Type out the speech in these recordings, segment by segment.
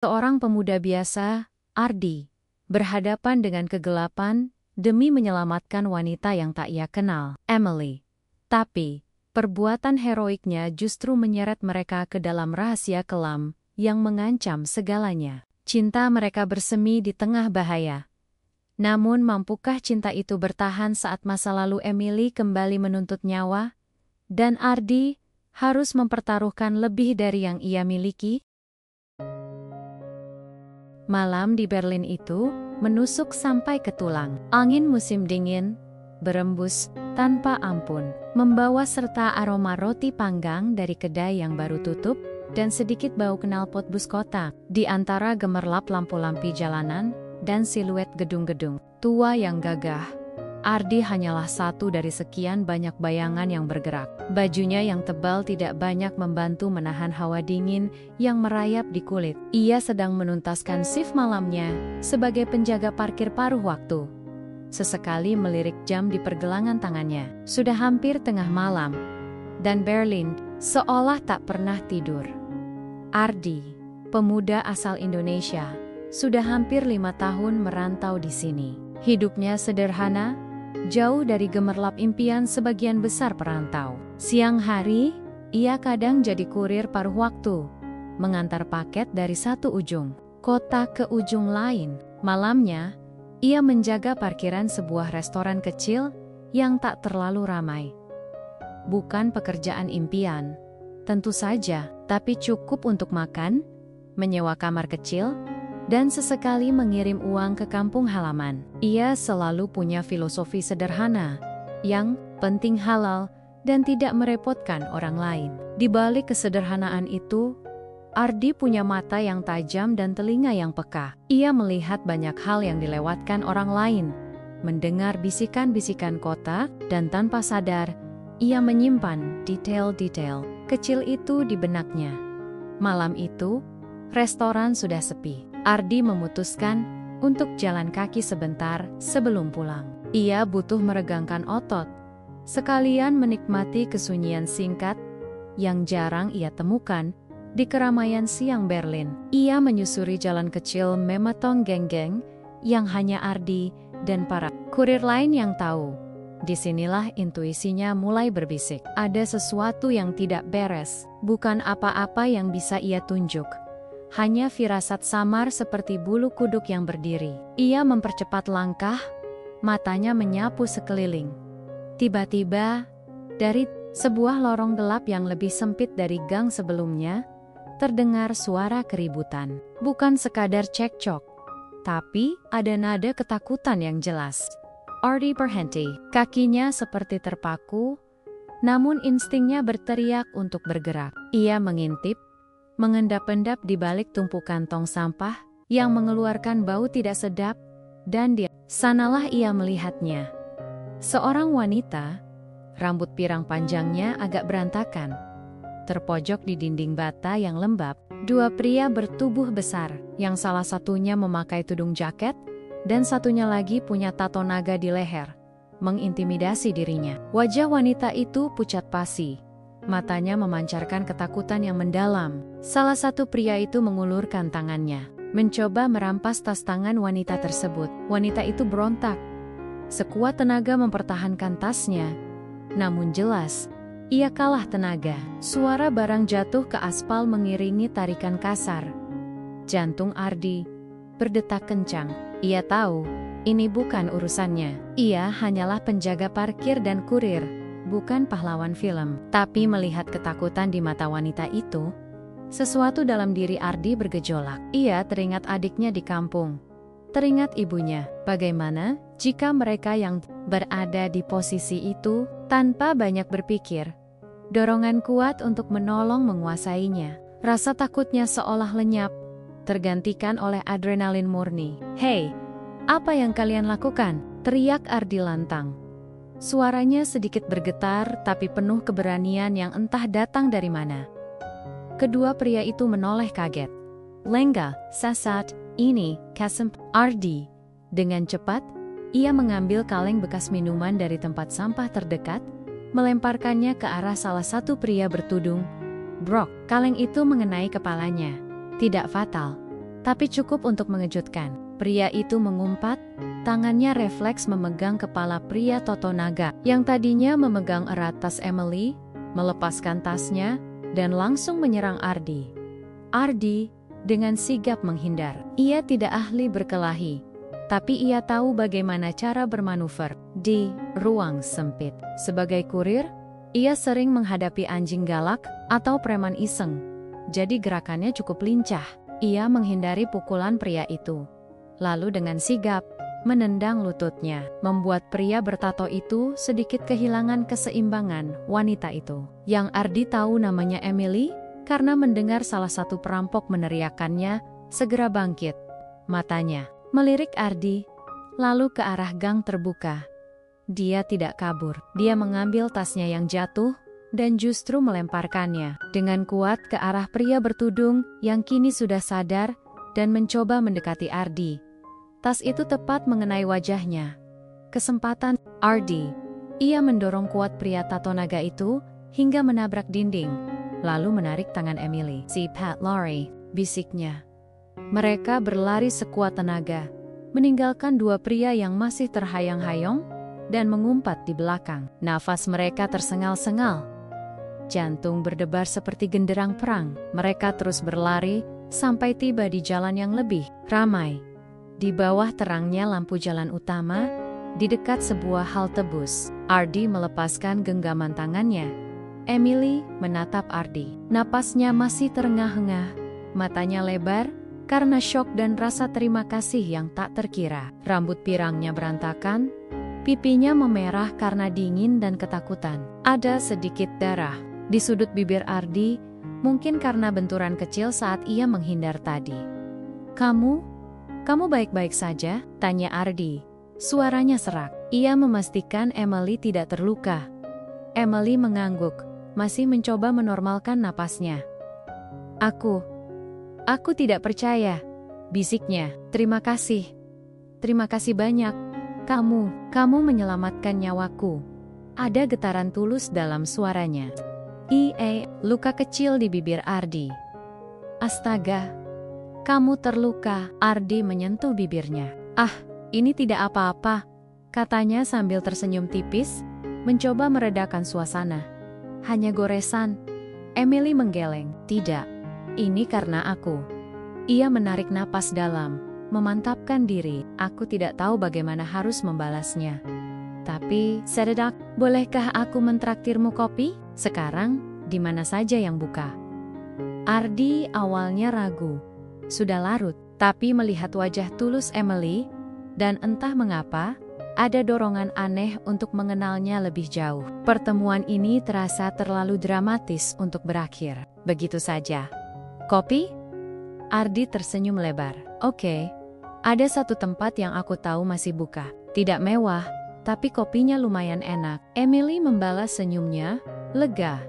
Seorang pemuda biasa, Ardi, berhadapan dengan kegelapan demi menyelamatkan wanita yang tak ia kenal, Emily. Tapi, perbuatan heroiknya justru menyeret mereka ke dalam rahasia kelam yang mengancam segalanya. Cinta mereka bersemi di tengah bahaya. Namun mampukah cinta itu bertahan saat masa lalu Emily kembali menuntut nyawa? Dan Ardi harus mempertaruhkan lebih dari yang ia miliki? Malam di Berlin itu menusuk sampai ke tulang. Angin musim dingin berembus tanpa ampun, membawa serta aroma roti panggang dari kedai yang baru tutup dan sedikit bau knalpot bus kota. Di antara gemerlap lampu-lampu jalanan dan siluet gedung-gedung tua yang gagah, Ardi hanyalah satu dari sekian banyak bayangan yang bergerak. Bajunya yang tebal tidak banyak membantu menahan hawa dingin yang merayap di kulit. Ia sedang menuntaskan shift malamnya sebagai penjaga parkir paruh waktu. Sesekali melirik jam di pergelangan tangannya. Sudah hampir tengah malam, dan Berlin seolah tak pernah tidur. Ardi, pemuda asal Indonesia, sudah hampir 5 tahun merantau di sini. Hidupnya sederhana, jauh dari gemerlap impian sebagian besar perantau. Siang hari, ia kadang jadi kurir paruh waktu, mengantar paket dari satu ujung kota ke ujung lain. Malamnya, ia menjaga parkiran sebuah restoran kecil yang tak terlalu ramai. Bukan pekerjaan impian, tentu saja, tapi cukup untuk makan, menyewa kamar kecil, dan sesekali mengirim uang ke kampung halaman. Ia selalu punya filosofi sederhana, yang penting halal dan tidak merepotkan orang lain. Di balik kesederhanaan itu, Ardi punya mata yang tajam dan telinga yang peka. Ia melihat banyak hal yang dilewatkan orang lain, mendengar bisikan-bisikan kota, dan tanpa sadar, ia menyimpan detail-detail kecil itu di benaknya. Malam itu, restoran sudah sepi. Ardi memutuskan untuk jalan kaki sebentar sebelum pulang. Ia butuh meregangkan otot, sekalian menikmati kesunyian singkat yang jarang ia temukan di keramaian siang Berlin. Ia menyusuri jalan kecil Mematong Geng-Geng yang hanya Ardi dan para kurir lain yang tahu. Disinilah intuisinya mulai berbisik. Ada sesuatu yang tidak beres, bukan apa-apa yang bisa ia tunjuk. Hanya firasat samar seperti bulu kuduk yang berdiri. Ia mempercepat langkah, matanya menyapu sekeliling. Tiba-tiba, dari sebuah lorong gelap yang lebih sempit dari gang sebelumnya, terdengar suara keributan. Bukan sekadar cekcok, tapi ada nada ketakutan yang jelas. Ardi berhenti, kakinya seperti terpaku, namun instingnya berteriak untuk bergerak. Ia mengintip, mengendap-endap di balik tumpukan tong sampah yang mengeluarkan bau tidak sedap, dan di sanalah ia melihatnya. Seorang wanita, rambut pirang panjangnya agak berantakan, terpojok di dinding bata yang lembab. Dua pria bertubuh besar, yang salah satunya memakai tudung jaket, dan satunya lagi punya tato naga di leher, mengintimidasi dirinya. Wajah wanita itu pucat pasi. Matanya memancarkan ketakutan yang mendalam. Salah satu pria itu mengulurkan tangannya, mencoba merampas tas tangan wanita tersebut. Wanita itu berontak, sekuat tenaga mempertahankan tasnya. Namun jelas, ia kalah tenaga. Suara barang jatuh ke aspal mengiringi tarikan kasar. Jantung Ardi berdetak kencang. Ia tahu, ini bukan urusannya. Ia hanyalah penjaga parkir dan kurir, bukan pahlawan film. Tapi melihat ketakutan di mata wanita itu, sesuatu dalam diri Ardi bergejolak. Ia teringat adiknya di kampung, teringat ibunya. Bagaimana jika mereka yang berada di posisi itu, tanpa banyak berpikir, dorongan kuat untuk menolong menguasainya. Rasa takutnya seolah lenyap, tergantikan oleh adrenalin murni. "Hei, apa yang kalian lakukan?" teriak Ardi lantang. Suaranya sedikit bergetar tapi penuh keberanian yang entah datang dari mana. Kedua pria itu menoleh kaget. "Lengga, sasat, ini, Kasem." Ardi. Dengan cepat, ia mengambil kaleng bekas minuman dari tempat sampah terdekat, melemparkannya ke arah salah satu pria bertudung. Brok, kaleng itu mengenai kepalanya. Tidak fatal, tapi cukup untuk mengejutkan. Pria itu mengumpat, tangannya refleks memegang kepala pria Totonaga yang tadinya memegang erat tas Emily, melepaskan tasnya, dan langsung menyerang Ardi. Ardi dengan sigap menghindar. Ia tidak ahli berkelahi, tapi ia tahu bagaimana cara bermanuver di ruang sempit. Sebagai kurir, ia sering menghadapi anjing galak atau preman iseng, jadi gerakannya cukup lincah. Ia menghindari pukulan pria itu, lalu dengan sigap menendang lututnya, membuat pria bertato itu sedikit kehilangan keseimbangan. Wanita itu, yang Ardi tahu namanya Emily, karena mendengar salah satu perampok meneriakannya, segera bangkit. Matanya melirik Ardi, lalu ke arah gang terbuka. Dia tidak kabur, dia mengambil tasnya yang jatuh, dan justru melemparkannya dengan kuat ke arah pria bertudung yang kini sudah sadar dan mencoba mendekati Ardi. Tas itu tepat mengenai wajahnya. Kesempatan Ardi. Ia mendorong kuat pria Totonaga itu hingga menabrak dinding, lalu menarik tangan Emily. "Cepat lari," bisiknya. Mereka berlari sekuat tenaga, meninggalkan dua pria yang masih terhayang-hayang dan mengumpat di belakang. Nafas mereka tersengal-sengal. Jantung berdebar seperti genderang perang. Mereka terus berlari sampai tiba di jalan yang lebih ramai. Di bawah terangnya lampu jalan utama, di dekat sebuah halte bus, Ardi melepaskan genggaman tangannya. Emily menatap Ardi. Napasnya masih terengah-engah, matanya lebar karena syok dan rasa terima kasih yang tak terkira. Rambut pirangnya berantakan, pipinya memerah karena dingin dan ketakutan. Ada sedikit darah di sudut bibir Ardi, mungkin karena benturan kecil saat ia menghindar tadi. Kamu baik-baik saja?" tanya Ardi. Suaranya serak. Ia memastikan Emily tidak terluka. Emily mengangguk, masih mencoba menormalkan napasnya. Aku tidak percaya," bisiknya. Terima kasih banyak. Kamu menyelamatkan nyawaku." Ada getaran tulus dalam suaranya. Luka kecil di bibir Ardi. "Astaga, kamu terluka." Ardi menyentuh bibirnya. Ini tidak apa-apa," katanya sambil tersenyum tipis, mencoba meredakan suasana. "Hanya goresan." Emily menggeleng. "Tidak, ini karena aku." Ia menarik napas dalam, memantapkan diri. "Aku tidak tahu bagaimana harus membalasnya. Tapi, Sededak, bolehkah aku mentraktirmu kopi? Sekarang, di mana saja yang buka?" Ardi awalnya ragu. Sudah larut, tapi melihat wajah tulus Emily, dan entah mengapa, ada dorongan aneh untuk mengenalnya lebih jauh. Pertemuan ini terasa terlalu dramatis untuk berakhir begitu saja. "Kopi?" Ardi tersenyum lebar. "Oke, ada satu tempat yang aku tahu masih buka. Tidak mewah, tapi kopinya lumayan enak." Emily membalas senyumnya, lega.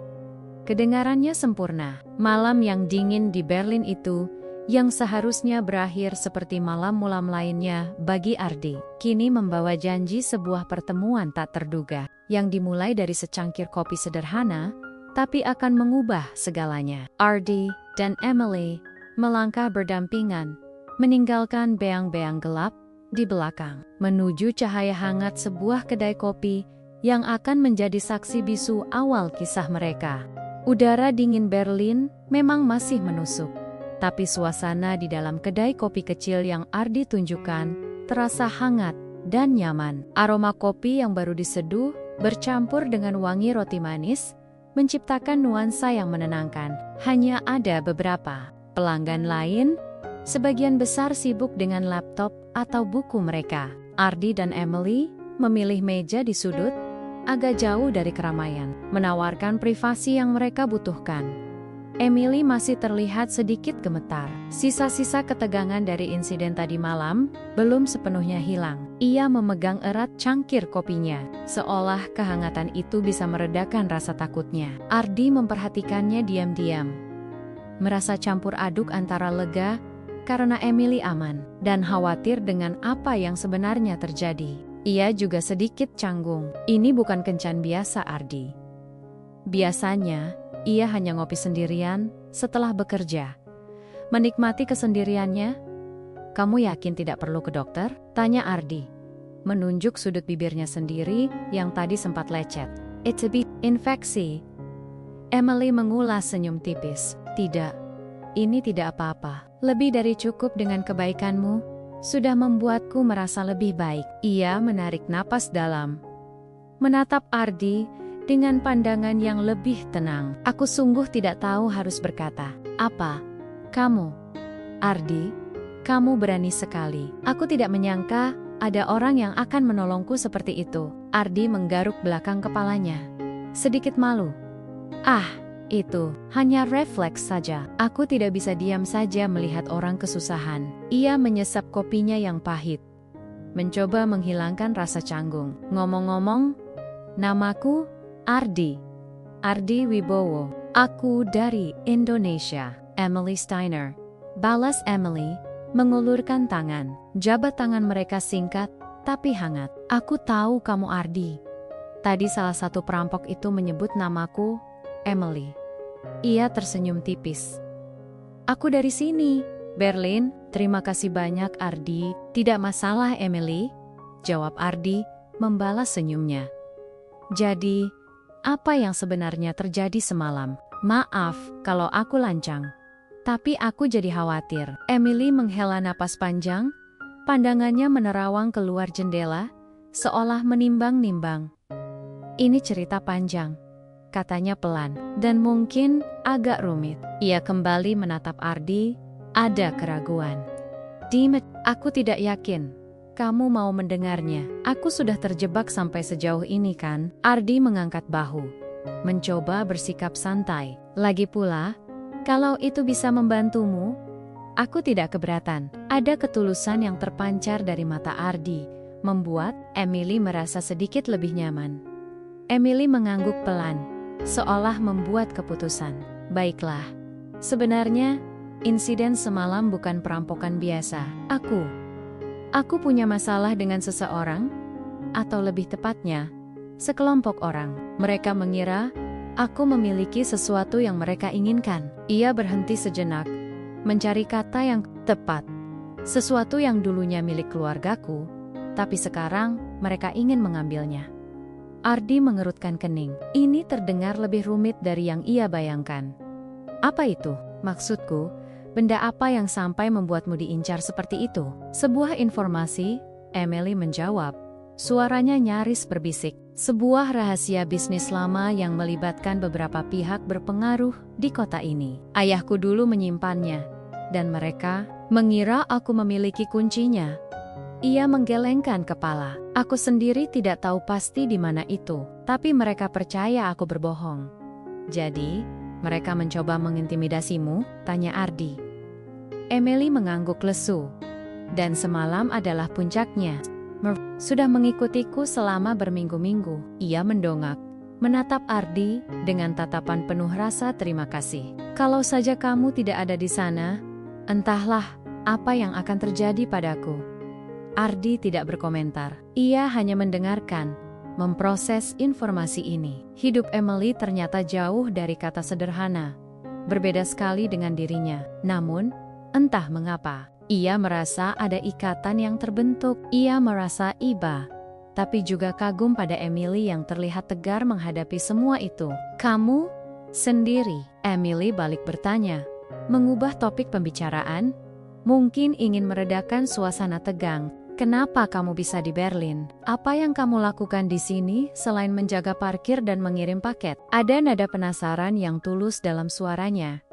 Kedengarannya sempurna. Malam yang dingin di Berlin itu, yang seharusnya berakhir seperti malam-malam lainnya bagi Ardi, kini membawa janji sebuah pertemuan tak terduga, yang dimulai dari secangkir kopi sederhana, tapi akan mengubah segalanya. Ardi dan Emily melangkah berdampingan, meninggalkan beang-beang gelap di belakang, menuju cahaya hangat sebuah kedai kopi yang akan menjadi saksi bisu awal kisah mereka. Udara dingin Berlin memang masih menusuk, tapi suasana di dalam kedai kopi kecil yang Ardi tunjukkan terasa hangat dan nyaman. Aroma kopi yang baru diseduh bercampur dengan wangi roti manis menciptakan nuansa yang menenangkan. Hanya ada beberapa pelanggan lain, sebagian besar sibuk dengan laptop atau buku mereka. Ardi dan Emily memilih meja di sudut, agak jauh dari keramaian, menawarkan privasi yang mereka butuhkan. Emily masih terlihat sedikit gemetar. Sisa-sisa ketegangan dari insiden tadi malam belum sepenuhnya hilang. Ia memegang erat cangkir kopinya, seolah kehangatan itu bisa meredakan rasa takutnya. Ardi memperhatikannya diam-diam, merasa campur aduk antara lega karena Emily aman dan khawatir dengan apa yang sebenarnya terjadi. Ia juga sedikit canggung. Ini bukan kencan biasa Ardi. Biasanya, ia hanya ngopi sendirian setelah bekerja. Menikmati kesendiriannya? Kamu yakin tidak perlu ke dokter? Tanya Ardi, menunjuk sudut bibirnya sendiri yang tadi sempat lecet. It's a bit infeksi. Emily mengulas senyum tipis. Tidak, ini tidak apa-apa. Lebih dari cukup dengan kebaikanmu. Sudah membuatku merasa lebih baik. Ia menarik napas dalam. Menatap Ardi dengan pandangan yang lebih tenang. Aku sungguh tidak tahu harus berkata. Apa? Kamu? Ardi? Kamu berani sekali. Aku tidak menyangka ada orang yang akan menolongku seperti itu. Ardi menggaruk belakang kepalanya. Sedikit malu. Ah, itu hanya refleks saja. Aku tidak bisa diam saja melihat orang kesusahan. Ia menyesap kopinya yang pahit. Mencoba menghilangkan rasa canggung. Ngomong-ngomong, namaku Ardi. Ardi Wibowo. Aku dari Indonesia. Emily Steiner. Balas Emily, mengulurkan tangan. Jabat tangan mereka singkat, tapi hangat. Aku tahu kamu Ardi. Tadi salah satu perampok itu menyebut namaku, Emily. Ia tersenyum tipis. Aku dari sini, Berlin. Terima kasih banyak Ardi. Tidak masalah Emily, jawab Ardi, membalas senyumnya. Jadi, apa yang sebenarnya terjadi semalam? Maaf kalau aku lancang. Tapi aku jadi khawatir. Emily menghela napas panjang, pandangannya menerawang keluar jendela, seolah menimbang-nimbang. Ini cerita panjang, katanya pelan, dan mungkin agak rumit. Ia kembali menatap Ardi, ada keraguan. Dimet, aku tidak yakin. Kamu mau mendengarnya? Aku sudah terjebak sampai sejauh ini kan? Ardi mengangkat bahu, mencoba bersikap santai. Lagi pula, kalau itu bisa membantumu, aku tidak keberatan. Ada ketulusan yang terpancar dari mata Ardi, membuat Emily merasa sedikit lebih nyaman. Emily mengangguk pelan, seolah membuat keputusan. Baiklah, sebenarnya, insiden semalam bukan perampokan biasa. Aku punya masalah dengan seseorang, atau lebih tepatnya, sekelompok orang. Mereka mengira aku memiliki sesuatu yang mereka inginkan. Ia berhenti sejenak, mencari kata yang tepat. Sesuatu yang dulunya milik keluargaku, tapi sekarang mereka ingin mengambilnya. Ardi mengerutkan kening. Ini terdengar lebih rumit dari yang ia bayangkan. Apa itu? Maksudku, benda apa yang sampai membuatmu diincar seperti itu? Sebuah informasi, Emily menjawab. Suaranya nyaris berbisik. Sebuah rahasia bisnis lama yang melibatkan beberapa pihak berpengaruh di kota ini. Ayahku dulu menyimpannya, dan mereka mengira aku memiliki kuncinya. Ia menggelengkan kepala. Aku sendiri tidak tahu pasti di mana itu, tapi mereka percaya aku berbohong. Jadi, mereka mencoba mengintimidasimu? Tanya Ardi. Emily mengangguk lesu. Dan semalam adalah puncaknya. Sudah mengikutiku selama berminggu-minggu. Ia mendongak, menatap Ardi dengan tatapan penuh rasa terima kasih. Kalau saja kamu tidak ada di sana, entahlah apa yang akan terjadi padaku. Ardi tidak berkomentar. Ia hanya mendengarkan, memproses informasi ini. Hidup Emily ternyata jauh dari kata sederhana. Berbeda sekali dengan dirinya. Namun, entah mengapa, ia merasa ada ikatan yang terbentuk. Ia merasa iba, tapi juga kagum pada Emily yang terlihat tegar menghadapi semua itu. Kamu sendiri? Emily balik bertanya, mengubah topik pembicaraan, mungkin ingin meredakan suasana tegang. Kenapa kamu bisa di Berlin? Apa yang kamu lakukan di sini selain menjaga parkir dan mengirim paket? Ada nada penasaran yang tulus dalam suaranya.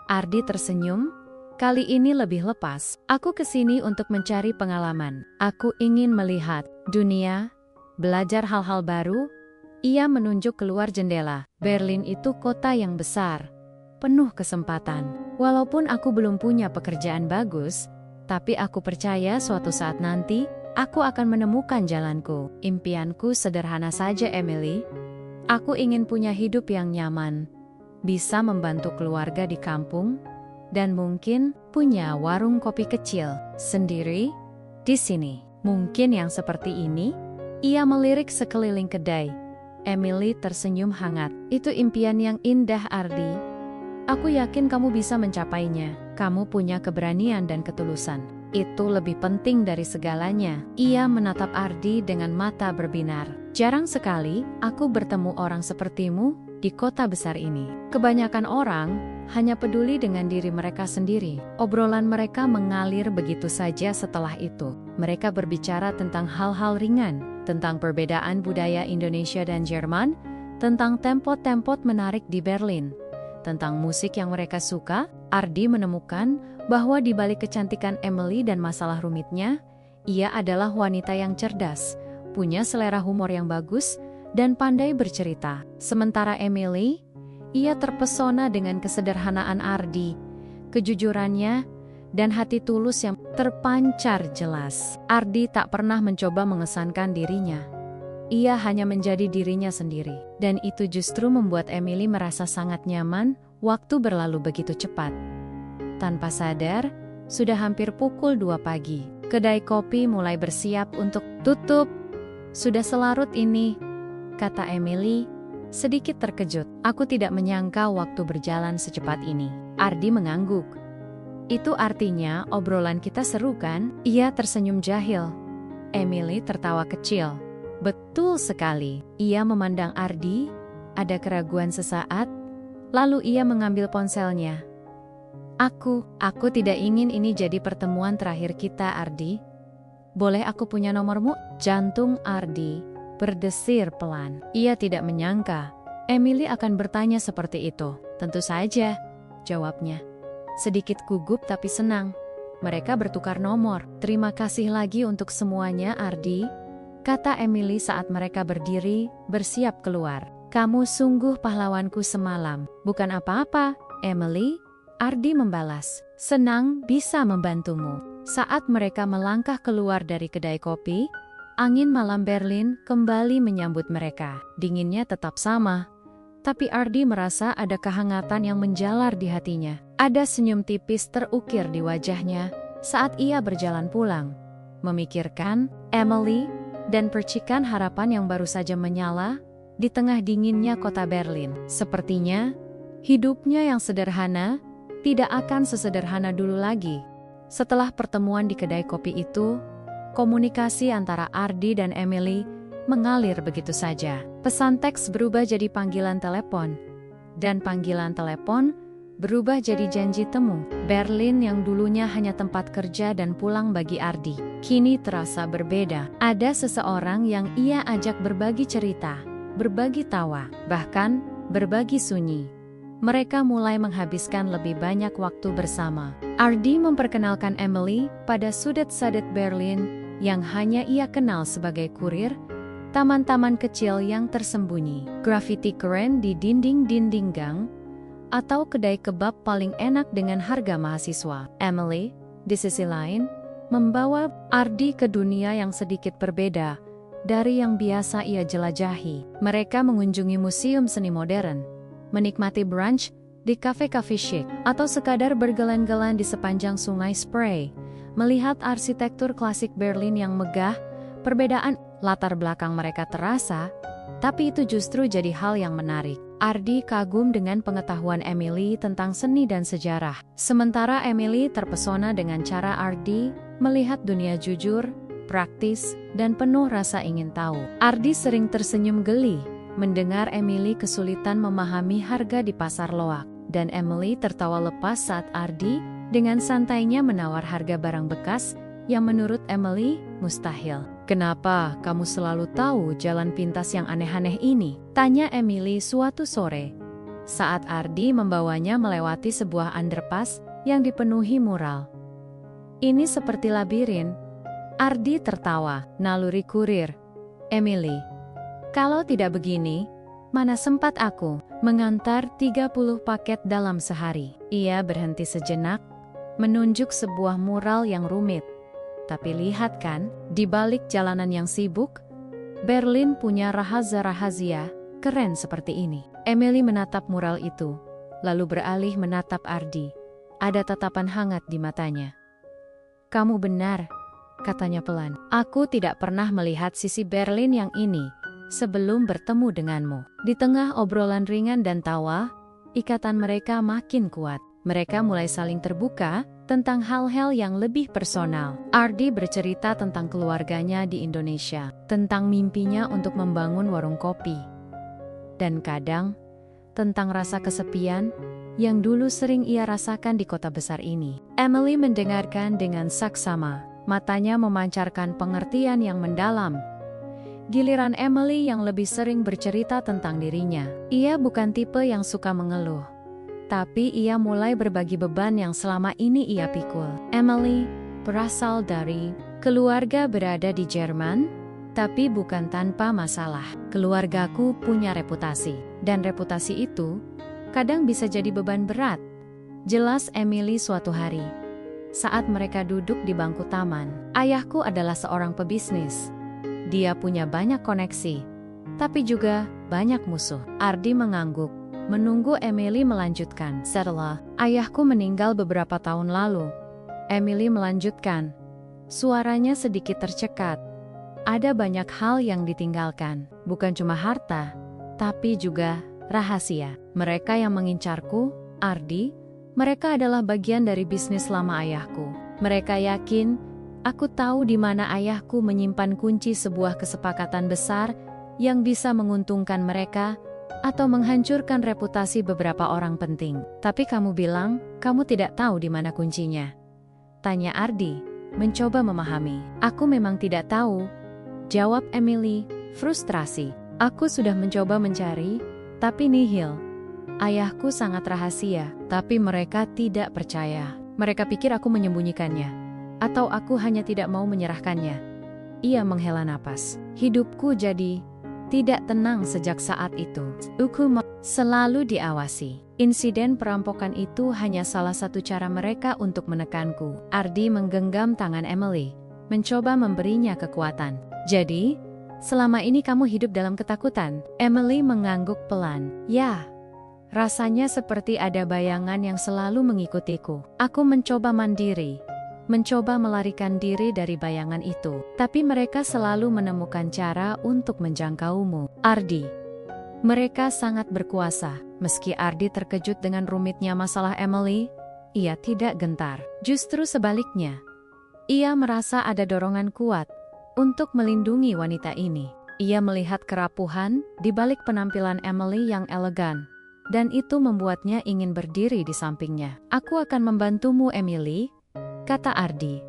Ardi tersenyum. Kali ini lebih lepas. Aku kesini untuk mencari pengalaman. Aku ingin melihat dunia, belajar hal-hal baru. Ia menunjuk keluar jendela. Berlin itu kota yang besar, penuh kesempatan. Walaupun aku belum punya pekerjaan bagus, tapi aku percaya suatu saat nanti, aku akan menemukan jalanku. Impianku sederhana saja, Emily. Aku ingin punya hidup yang nyaman, bisa membantu keluarga di kampung, dan mungkin punya warung kopi kecil sendiri di sini. Mungkin yang seperti ini? Ia melirik sekeliling kedai. Emily tersenyum hangat. Itu impian yang indah, Ardi. Aku yakin kamu bisa mencapainya. Kamu punya keberanian dan ketulusan. Itu lebih penting dari segalanya. Ia menatap Ardi dengan mata berbinar. Jarang sekali aku bertemu orang sepertimu di kota besar ini. Kebanyakan orang hanya peduli dengan diri mereka sendiri. Obrolan mereka mengalir begitu saja setelah itu. Mereka berbicara tentang hal-hal ringan, tentang perbedaan budaya Indonesia dan Jerman, tentang tempo-tempo menarik di Berlin, tentang musik yang mereka suka. Ardi menemukan bahwa di balik kecantikan Emily dan masalah rumitnya, ia adalah wanita yang cerdas, punya selera humor yang bagus, dan pandai bercerita. Sementara Emily, ia terpesona dengan kesederhanaan Ardi, kejujurannya, dan hati tulus yang terpancar jelas. Ardi tak pernah mencoba mengesankan dirinya. Ia hanya menjadi dirinya sendiri, dan itu justru membuat Emily merasa sangat nyaman. Waktu berlalu begitu cepat. Tanpa sadar, sudah hampir pukul 2 pagi. Kedai kopi mulai bersiap untuk tutup. Sudah selarut ini, kata Emily, sedikit terkejut. Aku tidak menyangka waktu berjalan secepat ini. Ardi mengangguk. Itu artinya obrolan kita seru kan? Ia tersenyum jahil. Emily tertawa kecil. Betul sekali. Ia memandang Ardi, ada keraguan sesaat. Lalu ia mengambil ponselnya. Aku tidak ingin ini jadi pertemuan terakhir kita, Ardi. Boleh aku punya nomormu? Jantung Ardi berdesir pelan. Ia tidak menyangka Emily akan bertanya seperti itu. Tentu saja, jawabnya. Sedikit gugup tapi senang. Mereka bertukar nomor. Terima kasih lagi untuk semuanya, Ardi, kata Emily saat mereka berdiri, bersiap keluar. Kamu sungguh pahlawanku semalam. Bukan apa-apa, Emily, Ardi membalas. Senang bisa membantumu. Saat mereka melangkah keluar dari kedai kopi, angin malam Berlin kembali menyambut mereka. Dinginnya tetap sama, tapi Ardi merasa ada kehangatan yang menjalar di hatinya. Ada senyum tipis terukir di wajahnya saat ia berjalan pulang, memikirkan Emily dan percikan harapan yang baru saja menyala di tengah dinginnya kota Berlin. Sepertinya, hidupnya yang sederhana tidak akan sesederhana dulu lagi. Setelah pertemuan di kedai kopi itu, komunikasi antara Ardi dan Emily mengalir begitu saja. Pesan teks berubah jadi panggilan telepon, dan panggilan telepon berubah jadi janji temu. Berlin yang dulunya hanya tempat kerja dan pulang bagi Ardi, kini terasa berbeda. Ada seseorang yang ia ajak berbagi cerita, berbagi tawa, bahkan berbagi sunyi. Mereka mulai menghabiskan lebih banyak waktu bersama. Ardi memperkenalkan Emily pada sudut-sudut Berlin yang hanya ia kenal sebagai kurir, taman-taman kecil yang tersembunyi, grafiti keren di dinding-dinding gang, atau kedai kebab paling enak dengan harga mahasiswa. Emily, di sisi lain, membawa Ardi ke dunia yang sedikit berbeda dari yang biasa ia jelajahi. Mereka mengunjungi museum seni modern, menikmati brunch di kafe-kafe chic, atau sekadar berjalan-jalan di sepanjang sungai Spree, melihat arsitektur klasik Berlin yang megah. Perbedaan latar belakang mereka terasa, tapi itu justru jadi hal yang menarik. Ardi kagum dengan pengetahuan Emily tentang seni dan sejarah, sementara Emily terpesona dengan cara Ardi melihat dunia jujur, praktis, dan penuh rasa ingin tahu. Ardi sering tersenyum geli mendengar Emily kesulitan memahami harga di pasar loak, dan Emily tertawa lepas saat Ardi dengan santainya menawar harga barang bekas yang menurut Emily mustahil. Kenapa kamu selalu tahu jalan pintas yang aneh-aneh ini? Tanya Emily suatu sore, saat Ardi membawanya melewati sebuah underpass yang dipenuhi mural. Ini seperti labirin. Ardi tertawa. Naluri kurir, Emily. Kalau tidak begini, mana sempat aku mengantar 30 paket dalam sehari. Ia berhenti sejenak, menunjuk sebuah mural yang rumit. Tapi lihat kan, di balik jalanan yang sibuk, Berlin punya rahasia-rahasia keren seperti ini. Emily menatap mural itu, lalu beralih menatap Ardi. Ada tatapan hangat di matanya. Kamu benar, katanya pelan. Aku tidak pernah melihat sisi Berlin yang ini sebelum bertemu denganmu. Di tengah obrolan ringan dan tawa, ikatan mereka makin kuat. mereka mulai saling terbuka tentang hal-hal yang lebih personal. Ardi bercerita tentang keluarganya di Indonesia, tentang mimpinya untuk membangun warung kopi, dan kadang tentang rasa kesepian yang dulu sering ia rasakan di kota besar ini. Emily mendengarkan dengan saksama, matanya memancarkan pengertian yang mendalam. Giliran Emily yang lebih sering bercerita tentang dirinya. Ia bukan tipe yang suka mengeluh, tapi ia mulai berbagi beban yang selama ini ia pikul. Emily berasal dari keluarga berada di Jerman, tapi bukan tanpa masalah. Keluargaku punya reputasi, dan reputasi itu kadang bisa jadi beban berat, jelas Emily suatu hari. Saat mereka duduk di bangku taman, ayahku adalah seorang pebisnis. Dia punya banyak koneksi, tapi juga banyak musuh. Ardi mengangguk, menunggu Emily melanjutkan. Setelah ayahku meninggal beberapa tahun lalu, Emily melanjutkan. Suaranya sedikit tercekat. Ada banyak hal yang ditinggalkan, bukan cuma harta, tapi juga rahasia. Mereka yang mengincarku, Ardi, mereka adalah bagian dari bisnis lama ayahku. Mereka yakin aku tahu di mana ayahku menyimpan kunci sebuah kesepakatan besar yang bisa menguntungkan mereka atau menghancurkan reputasi beberapa orang penting. Tapi kamu bilang, kamu tidak tahu di mana kuncinya. Tanya Ardi, mencoba memahami. Aku memang tidak tahu, jawab Emily, frustrasi. Aku sudah mencoba mencari, tapi nihil. Ayahku sangat rahasia, tapi mereka tidak percaya. Mereka pikir aku menyembunyikannya, atau aku hanya tidak mau menyerahkannya. Ia menghela napas. Hidupku jadi tidak tenang sejak saat itu. Aku selalu diawasi. Insiden perampokan itu hanya salah satu cara mereka untuk menekanku. Ardi menggenggam tangan Emily, mencoba memberinya kekuatan. Jadi, selama ini kamu hidup dalam ketakutan? Emily mengangguk pelan. Ya, rasanya seperti ada bayangan yang selalu mengikutiku. Aku mencoba mandiri, mencoba melarikan diri dari bayangan itu, tapi mereka selalu menemukan cara untuk menjangkaumu. Ardi, mereka sangat berkuasa. Meski Ardi terkejut dengan rumitnya masalah Emily, ia tidak gentar. Justru sebaliknya, ia merasa ada dorongan kuat untuk melindungi wanita ini. Ia melihat kerapuhan di balik penampilan Emily yang elegan, dan itu membuatnya ingin berdiri di sampingnya. Aku akan membantumu, Emily, kata Ardi.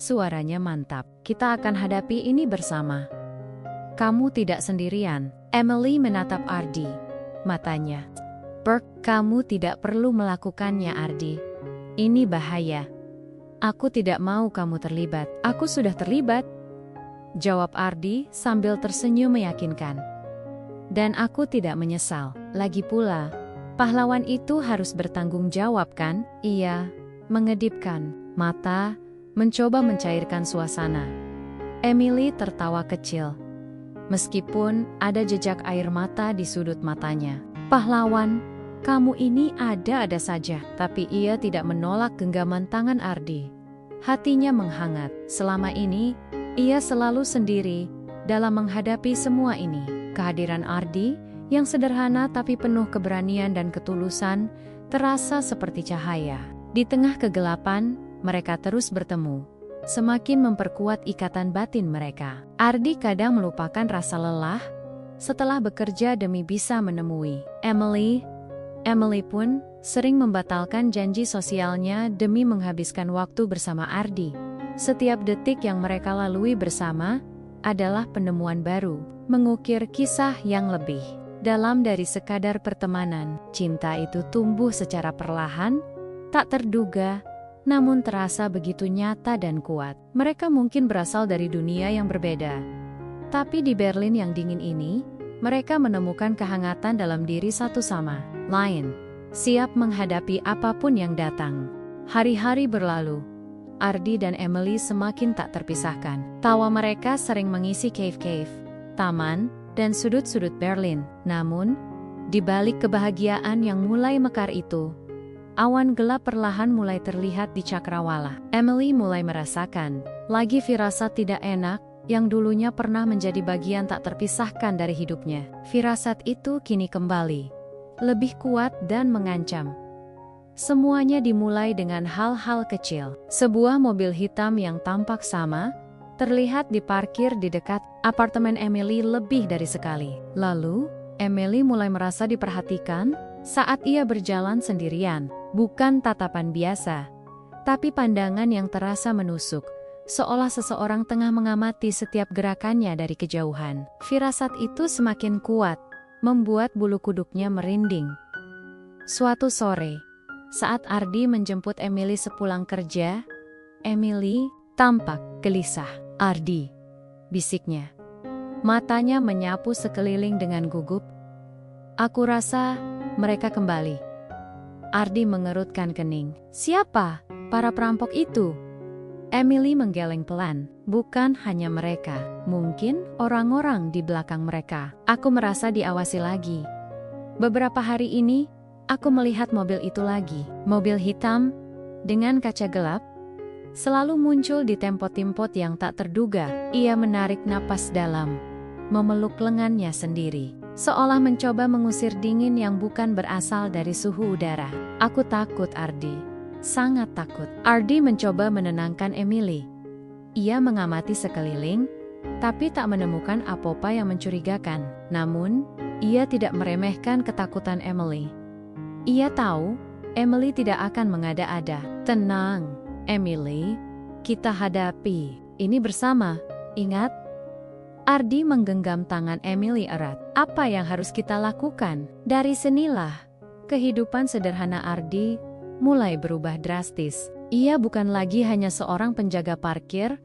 Suaranya mantap. Kita akan hadapi ini bersama. Kamu tidak sendirian. Emily menatap Ardi. Matanya, Burke, kamu tidak perlu melakukannya, Ardi. Ini bahaya. Aku tidak mau kamu terlibat. Aku sudah terlibat, jawab Ardi sambil tersenyum meyakinkan. Dan aku tidak menyesal. Lagi pula, pahlawan itu harus bertanggung jawab, kan? Ia mengedipkan mata, mencoba mencairkan suasana. Emily tertawa kecil, meskipun ada jejak air mata di sudut matanya. Pahlawan, kamu ini ada-ada saja. Tapi ia tidak menolak genggaman tangan Ardi. Hatinya menghangat. Selama ini, ia selalu sendiri dalam menghadapi semua ini. Kehadiran Ardi, yang sederhana tapi penuh keberanian dan ketulusan, terasa seperti cahaya. Di tengah kegelapan, mereka terus bertemu, semakin memperkuat ikatan batin mereka. Ardi kadang melupakan rasa lelah setelah bekerja demi bisa menemui Emily. Emily pun sering membatalkan janji sosialnya demi menghabiskan waktu bersama Ardi. Setiap detik yang mereka lalui bersama adalah penemuan baru, mengukir kisah yang lebih dalam dari sekadar pertemanan. Cinta itu tumbuh secara perlahan, tak terduga, namun terasa begitu nyata dan kuat. Mereka mungkin berasal dari dunia yang berbeda, tapi di Berlin yang dingin ini, mereka menemukan kehangatan dalam diri satu sama lain, siap menghadapi apapun yang datang. Hari-hari berlalu. Ardi dan Emily semakin tak terpisahkan. Tawa mereka sering mengisi cave-cave, taman, dan sudut-sudut Berlin. Namun, di balik kebahagiaan yang mulai mekar itu, awan gelap perlahan mulai terlihat di cakrawala. Emily mulai merasakan lagi firasat tidak enak yang dulunya pernah menjadi bagian tak terpisahkan dari hidupnya. Firasat itu kini kembali, lebih kuat dan mengancam. Semuanya dimulai dengan hal-hal kecil. Sebuah mobil hitam yang tampak sama, terlihat diparkir di dekat apartemen Emily lebih dari sekali. Lalu, Emily mulai merasa diperhatikan saat ia berjalan sendirian. Bukan tatapan biasa, tapi pandangan yang terasa menusuk, seolah seseorang tengah mengamati setiap gerakannya dari kejauhan. Firasat itu semakin kuat, membuat bulu kuduknya merinding. Suatu sore, saat Ardi menjemput Emily sepulang kerja, Emily tampak gelisah. "Ardi," bisiknya. Matanya menyapu sekeliling dengan gugup. "Aku rasa mereka kembali." Ardi mengerutkan kening. "Siapa para perampok itu?" Emily menggeleng pelan. "Bukan hanya mereka. Mungkin orang-orang di belakang mereka. Aku merasa diawasi lagi. Beberapa hari ini, aku melihat mobil itu lagi. Mobil hitam, dengan kaca gelap, selalu muncul di tempat-tempat yang tak terduga." Ia menarik napas dalam, memeluk lengannya sendiri, seolah mencoba mengusir dingin yang bukan berasal dari suhu udara. "Aku takut, Ardi. Sangat takut." Ardi mencoba menenangkan Emily. Ia mengamati sekeliling, tapi tak menemukan apa-apa yang mencurigakan. Namun, ia tidak meremehkan ketakutan Emily. Ia tahu, Emily tidak akan mengada-ada. "Tenang, Emily. Kita hadapi ini bersama, ingat?" Ardi menggenggam tangan Emily erat. "Apa yang harus kita lakukan?" Dari sinilah, kehidupan sederhana Ardi mulai berubah drastis. Ia bukan lagi hanya seorang penjaga parkir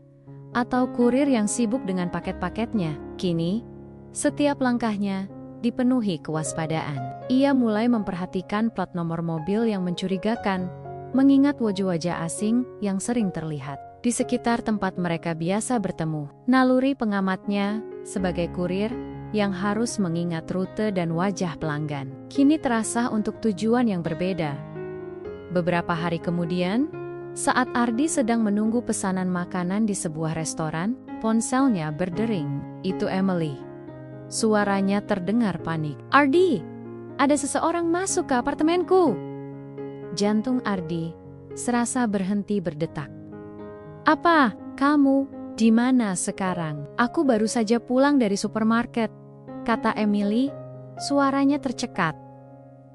atau kurir yang sibuk dengan paket-paketnya. Kini, setiap langkahnya dipenuhi kewaspadaan. Ia mulai memperhatikan plat nomor mobil yang mencurigakan, mengingat wajah-wajah asing yang sering terlihat di sekitar tempat mereka biasa bertemu. Naluri pengamatnya sebagai kurir yang harus mengingat rute dan wajah pelanggan kini terasa untuk tujuan yang berbeda. Beberapa hari kemudian, saat Ardi sedang menunggu pesanan makanan di sebuah restoran, ponselnya berdering. Itu Emily. Suaranya terdengar panik. "Ardi, ada seseorang masuk ke apartemenku." Jantung Ardi serasa berhenti berdetak. "Apa? Kamu di mana sekarang?" "Aku baru saja pulang dari supermarket," kata Emily, suaranya tercekat.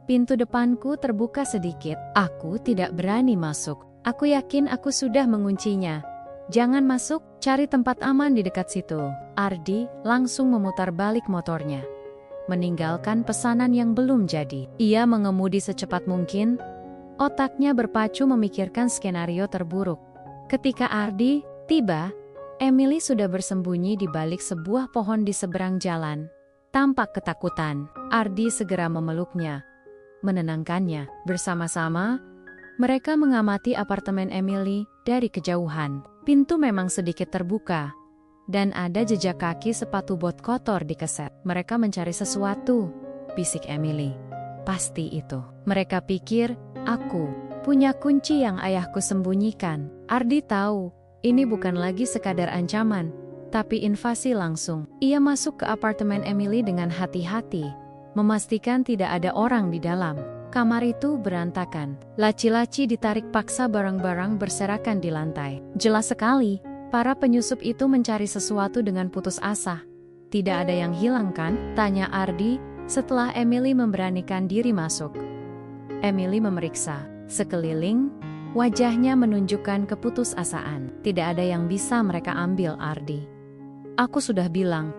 "Pintu depanku terbuka sedikit. Aku tidak berani masuk. Aku yakin aku sudah menguncinya. Jangan masuk, cari tempat aman di dekat situ." Ardi langsung memutar balik motornya, meninggalkan pesanan yang belum jadi. Ia mengemudi secepat mungkin, otaknya berpacu memikirkan skenario terburuk. Ketika Ardi tiba, Emily sudah bersembunyi di balik sebuah pohon di seberang jalan. Tampak ketakutan. Ardi segera memeluknya, menenangkannya. Bersama-sama, mereka mengamati apartemen Emily dari kejauhan. Pintu memang sedikit terbuka, dan ada jejak kaki sepatu bot kotor di keset. "Mereka mencari sesuatu," bisik Emily. "Pasti itu. Mereka pikir aku punya kunci yang ayahku sembunyikan." Ardi tahu, ini bukan lagi sekadar ancaman, tapi invasi langsung. Ia masuk ke apartemen Emily dengan hati-hati, memastikan tidak ada orang di dalam. Kamar itu berantakan. Laci-laci ditarik paksa, barang-barang berserakan di lantai. Jelas sekali, para penyusup itu mencari sesuatu dengan putus asa. "Tidak ada yang hilang kan?" tanya Ardi setelah Emily memberanikan diri masuk. Emily memeriksa sekeliling, wajahnya menunjukkan keputusasaan. "Tidak ada yang bisa mereka ambil, Ardi. Aku sudah bilang,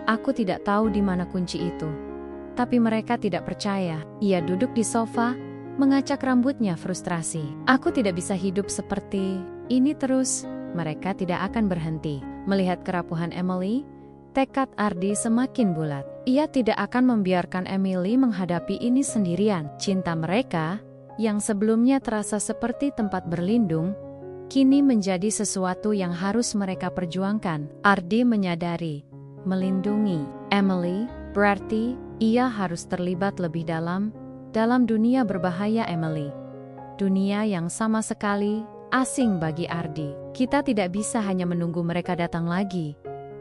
aku tidak tahu di mana kunci itu. Tapi mereka tidak percaya." Ia duduk di sofa, mengacak rambutnya frustrasi. "Aku tidak bisa hidup seperti ini terus." Mereka tidak akan berhenti. Melihat kerapuhan Emily, tekad Ardi semakin bulat. Ia tidak akan membiarkan Emily menghadapi ini sendirian. Cinta mereka, yang sebelumnya terasa seperti tempat berlindung, kini menjadi sesuatu yang harus mereka perjuangkan. Ardi menyadari, melindungi Emily berarti ia harus terlibat lebih dalam dunia berbahaya Emily. Dunia yang sama sekali asing bagi Ardi. "Kita tidak bisa hanya menunggu mereka datang lagi,"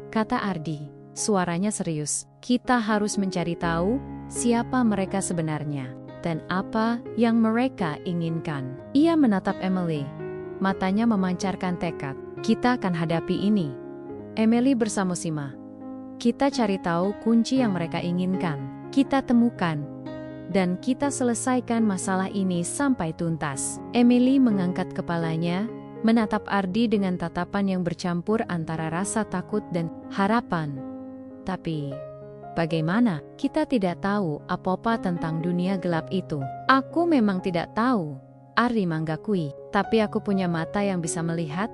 kata Ardi, suaranya serius. "Kita harus mencari tahu siapa mereka sebenarnya." dan apa yang mereka inginkan. Ia menatap Emily. Matanya memancarkan tekad. Kita akan hadapi ini. Emily bersamusima. Kita cari tahu kunci yang mereka inginkan. Kita temukan. Dan kita selesaikan masalah ini sampai tuntas. Emily mengangkat kepalanya, menatap Ardi dengan tatapan yang bercampur antara rasa takut dan harapan. Tapi, bagaimana? Kita tidak tahu apa-apa tentang dunia gelap itu. Aku memang tidak tahu, Ardi menggakui. Tapi aku punya mata yang bisa melihat,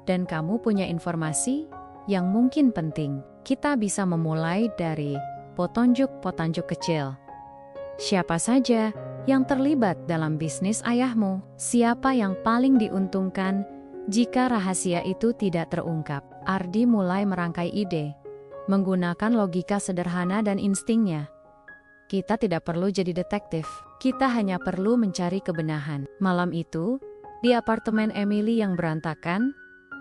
dan kamu punya informasi yang mungkin penting. Kita bisa memulai dari petunjuk-petunjuk kecil. Siapa saja yang terlibat dalam bisnis ayahmu? Siapa yang paling diuntungkan jika rahasia itu tidak terungkap? Ardi mulai merangkai ide, menggunakan logika sederhana dan instingnya. Kita tidak perlu jadi detektif, kita hanya perlu mencari kebenaran. Malam itu, di apartemen Emily yang berantakan,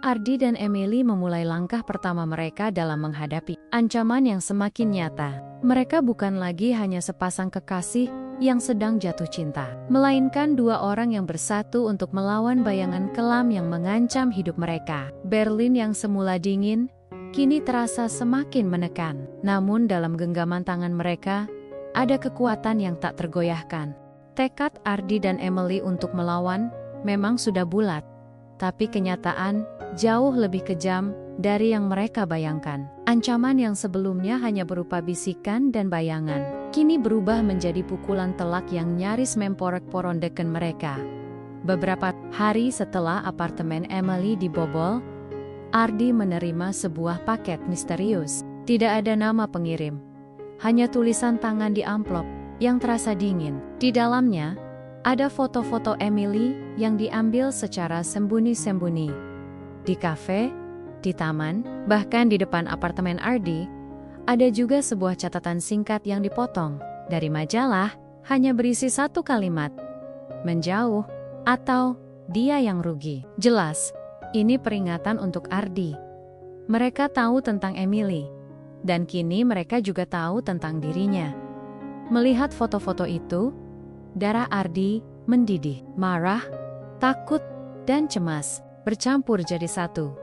Ardi dan Emily memulai langkah pertama mereka dalam menghadapi ancaman yang semakin nyata. Mereka bukan lagi hanya sepasang kekasih yang sedang jatuh cinta, melainkan dua orang yang bersatu untuk melawan bayangan kelam yang mengancam hidup mereka. Berlin yang semula dingin, kini terasa semakin menekan. Namun dalam genggaman tangan mereka, ada kekuatan yang tak tergoyahkan. Tekad Ardi dan Emily untuk melawan memang sudah bulat, tapi kenyataan jauh lebih kejam dari yang mereka bayangkan. Ancaman yang sebelumnya hanya berupa bisikan dan bayangan, kini berubah menjadi pukulan telak yang nyaris memporak-porandakan mereka. Beberapa hari setelah apartemen Emily dibobol, Ardi menerima sebuah paket misterius. Tidak ada nama pengirim, hanya tulisan tangan di amplop yang terasa dingin. Di dalamnya, ada foto-foto Emily yang diambil secara sembunyi-sembunyi. Di kafe, di taman, bahkan di depan apartemen Ardi, ada juga sebuah catatan singkat yang dipotong dari majalah, hanya berisi satu kalimat, menjauh, atau dia yang rugi. Jelas, ini peringatan untuk Ardi. Mereka tahu tentang Emily, dan kini mereka juga tahu tentang dirinya. Melihat foto-foto itu, darah Ardi mendidih, marah, takut, dan cemas bercampur jadi satu.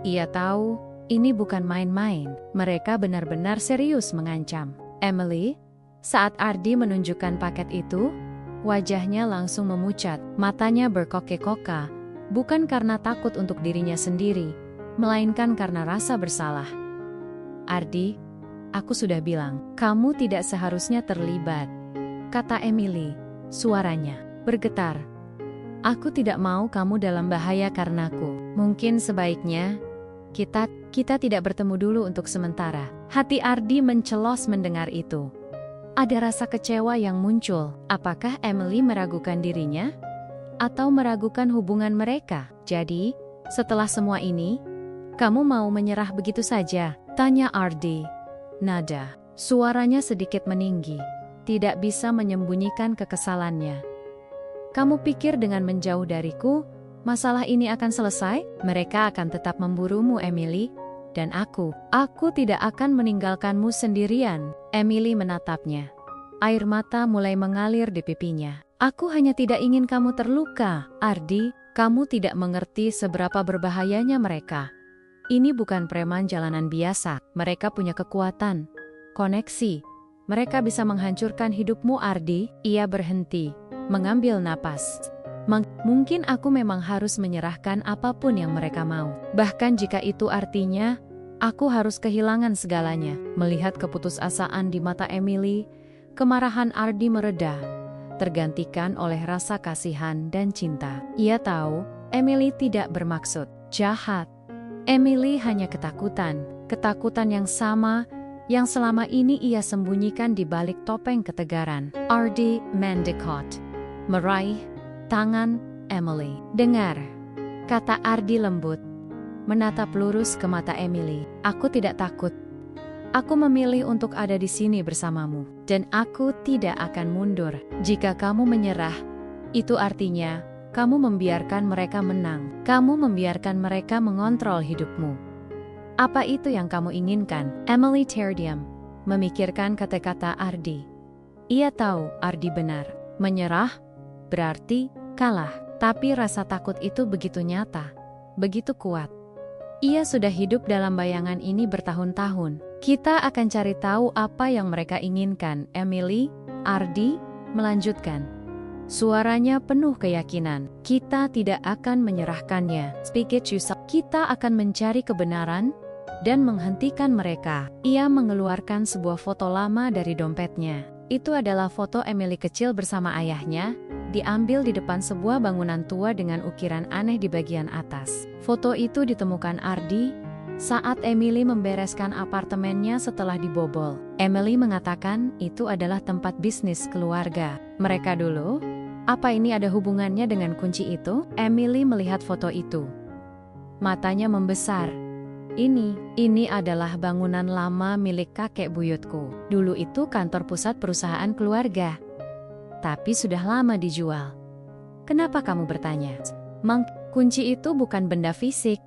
Ia tahu, ini bukan main-main, mereka benar-benar serius mengancam. Emily, saat Ardi menunjukkan paket itu, wajahnya langsung memucat, matanya berkokek-koka, bukan karena takut untuk dirinya sendiri, melainkan karena rasa bersalah. Ardi, aku sudah bilang, kamu tidak seharusnya terlibat, kata Emily, suaranya bergetar. Aku tidak mau kamu dalam bahaya karenaku. Mungkin sebaiknya kita tidak bertemu dulu untuk sementara. Hati Ardi mencelos mendengar itu. Ada rasa kecewa yang muncul. Apakah Emily meragukan dirinya? Atau meragukan hubungan mereka? Jadi, setelah semua ini, kamu mau menyerah begitu saja? Tanya Ardi. Nada suaranya sedikit meninggi. Tidak bisa menyembunyikan kekesalannya. Kamu pikir dengan menjauh dariku, masalah ini akan selesai? Mereka akan tetap memburumu, Emily. Dan aku tidak akan meninggalkanmu sendirian. Emily menatapnya. Air mata mulai mengalir di pipinya. Aku hanya tidak ingin kamu terluka, Ardi. Kamu tidak mengerti seberapa berbahayanya mereka. Ini bukan preman jalanan biasa. Mereka punya kekuatan, koneksi. Mereka bisa menghancurkan hidupmu, Ardi. Ia berhenti, mengambil napas. Mungkin aku memang harus menyerahkan apapun yang mereka mau. Bahkan jika itu artinya, aku harus kehilangan segalanya. Melihat keputusasaan di mata Emily, kemarahan Ardi mereda, tergantikan oleh rasa kasihan dan cinta. Ia tahu, Emily tidak bermaksud jahat. Emily hanya ketakutan yang sama yang selama ini ia sembunyikan di balik topeng ketegaran. Ardi mendekot, meraih tangan Emily. Dengar, kata Ardi lembut, menatap lurus ke mata Emily. Aku tidak takut. Aku memilih untuk ada di sini bersamamu. Dan aku tidak akan mundur. Jika kamu menyerah, itu artinya kamu membiarkan mereka menang. Kamu membiarkan mereka mengontrol hidupmu. Apa itu yang kamu inginkan? Emily terdiam, memikirkan kata-kata Ardi. Ia tahu Ardi benar. Menyerah berarti kalah. Tapi rasa takut itu begitu nyata, begitu kuat. Ia sudah hidup dalam bayangan ini bertahun-tahun. Kita akan cari tahu apa yang mereka inginkan. Emily, Ardi, melanjutkan. Suaranya penuh keyakinan. Kita tidak akan menyerahkannya. Speak it yourself. Kita akan mencari kebenaran dan menghentikan mereka. Ia mengeluarkan sebuah foto lama dari dompetnya. Itu adalah foto Emily kecil bersama ayahnya, diambil di depan sebuah bangunan tua dengan ukiran aneh di bagian atas. Foto itu ditemukan Ardi saat Emily membereskan apartemennya setelah dibobol. Emily mengatakan itu adalah tempat bisnis keluarga mereka dulu. Apa ini ada hubungannya dengan kunci itu? Emily melihat foto itu. Matanya membesar. Ini adalah bangunan lama milik kakek buyutku. Dulu itu kantor pusat perusahaan keluarga. Tapi sudah lama dijual. Kenapa kamu bertanya? Kunci itu bukan benda fisik.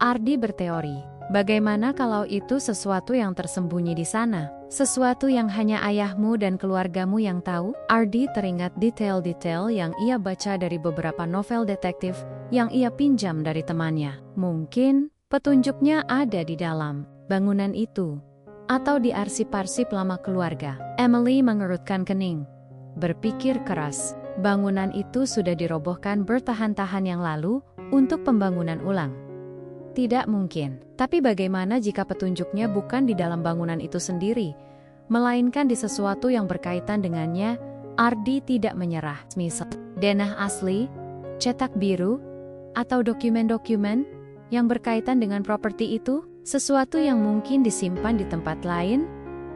Ardi berteori. Bagaimana kalau itu sesuatu yang tersembunyi di sana? Sesuatu yang hanya ayahmu dan keluargamu yang tahu? Ardi teringat detail-detail yang ia baca dari beberapa novel detektif yang ia pinjam dari temannya. Mungkin petunjuknya ada di dalam bangunan itu, atau di arsip-arsip lama keluarga. Emily mengerutkan kening. Berpikir keras, bangunan itu sudah dirobohkan bertahan-tahan yang lalu untuk pembangunan ulang. Tidak mungkin. Tapi bagaimana jika petunjuknya bukan di dalam bangunan itu sendiri, melainkan di sesuatu yang berkaitan dengannya? Ardi tidak menyerah. Misal, denah asli, cetak biru, atau dokumen-dokumen yang berkaitan dengan properti itu, sesuatu yang mungkin disimpan di tempat lain,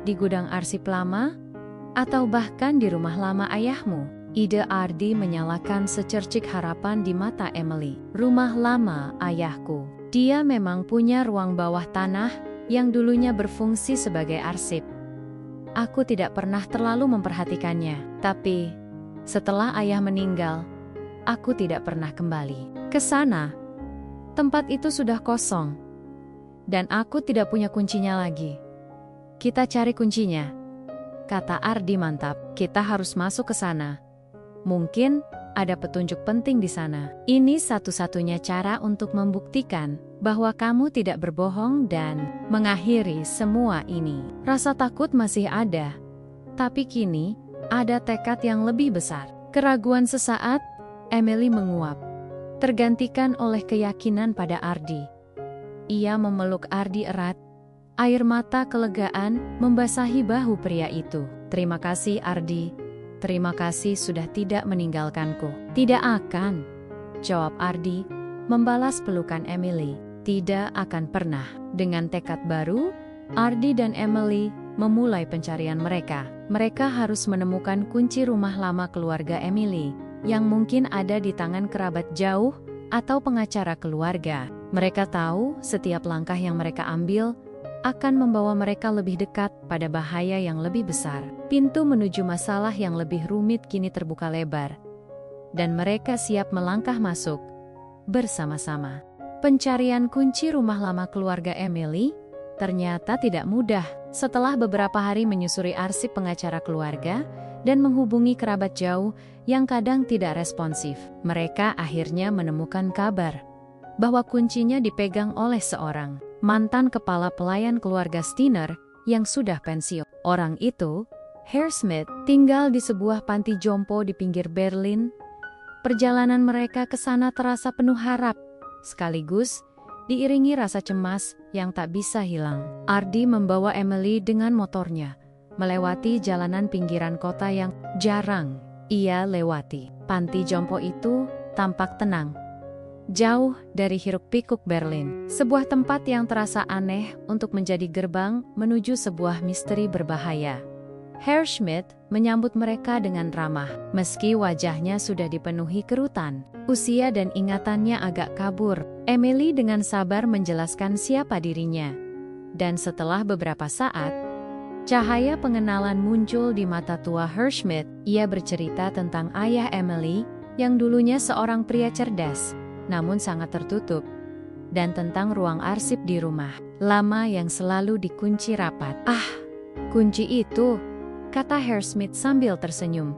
di gudang arsip lama, atau bahkan di rumah lama ayahmu. Ide Ardi menyalakan secercik harapan di mata Emily. Rumah lama ayahku. Dia memang punya ruang bawah tanah yang dulunya berfungsi sebagai arsip. Aku tidak pernah terlalu memperhatikannya, tapi setelah ayah meninggal, aku tidak pernah kembali ke sana. Tempat itu sudah kosong, dan aku tidak punya kuncinya lagi. Kita cari kuncinya, kata Ardi mantap. Kita harus masuk ke sana. Mungkin ada petunjuk penting di sana. Ini satu-satunya cara untuk membuktikan bahwa kamu tidak berbohong dan mengakhiri semua ini. Rasa takut masih ada, tapi kini ada tekad yang lebih besar. Keraguan sesaat, Emily menguap, tergantikan oleh keyakinan pada Ardi. Ia memeluk Ardi erat, air mata kelegaan membasahi bahu pria itu. Terima kasih Ardi, terima kasih sudah tidak meninggalkanku. Tidak akan, jawab Ardi, membalas pelukan Emily. Tidak akan pernah. Dengan tekad baru, Ardi dan Emily memulai pencarian mereka. Mereka harus menemukan kunci rumah lama keluarga Emily, yang mungkin ada di tangan kerabat jauh atau pengacara keluarga. Mereka tahu setiap langkah yang mereka ambil akan membawa mereka lebih dekat pada bahaya yang lebih besar. Pintu menuju masalah yang lebih rumit kini terbuka lebar, dan mereka siap melangkah masuk bersama-sama. Pencarian kunci rumah lama keluarga Emily ternyata tidak mudah. Setelah beberapa hari menyusuri arsip pengacara keluarga dan menghubungi kerabat jauh yang kadang tidak responsif, mereka akhirnya menemukan kabar bahwa kuncinya dipegang oleh seorang mantan kepala pelayan keluarga Steiner yang sudah pensiun. Orang itu, Herr Schmidt, tinggal di sebuah panti jompo di pinggir Berlin. Perjalanan mereka ke sana terasa penuh harap, sekaligus diiringi rasa cemas yang tak bisa hilang. Ardi membawa Emily dengan motornya, melewati jalanan pinggiran kota yang jarang ia lewati. Panti jompo itu tampak tenang, jauh dari hiruk-pikuk Berlin. Sebuah tempat yang terasa aneh untuk menjadi gerbang menuju sebuah misteri berbahaya. Herr Schmidt menyambut mereka dengan ramah, meski wajahnya sudah dipenuhi kerutan. Usia dan ingatannya agak kabur. Emily dengan sabar menjelaskan siapa dirinya. Dan setelah beberapa saat, cahaya pengenalan muncul di mata tua Herr Schmidt. Ia bercerita tentang ayah Emily, yang dulunya seorang pria cerdas, namun sangat tertutup, dan tentang ruang arsip di rumah lama yang selalu dikunci rapat. Ah, kunci itu, kata Hairsmith sambil tersenyum.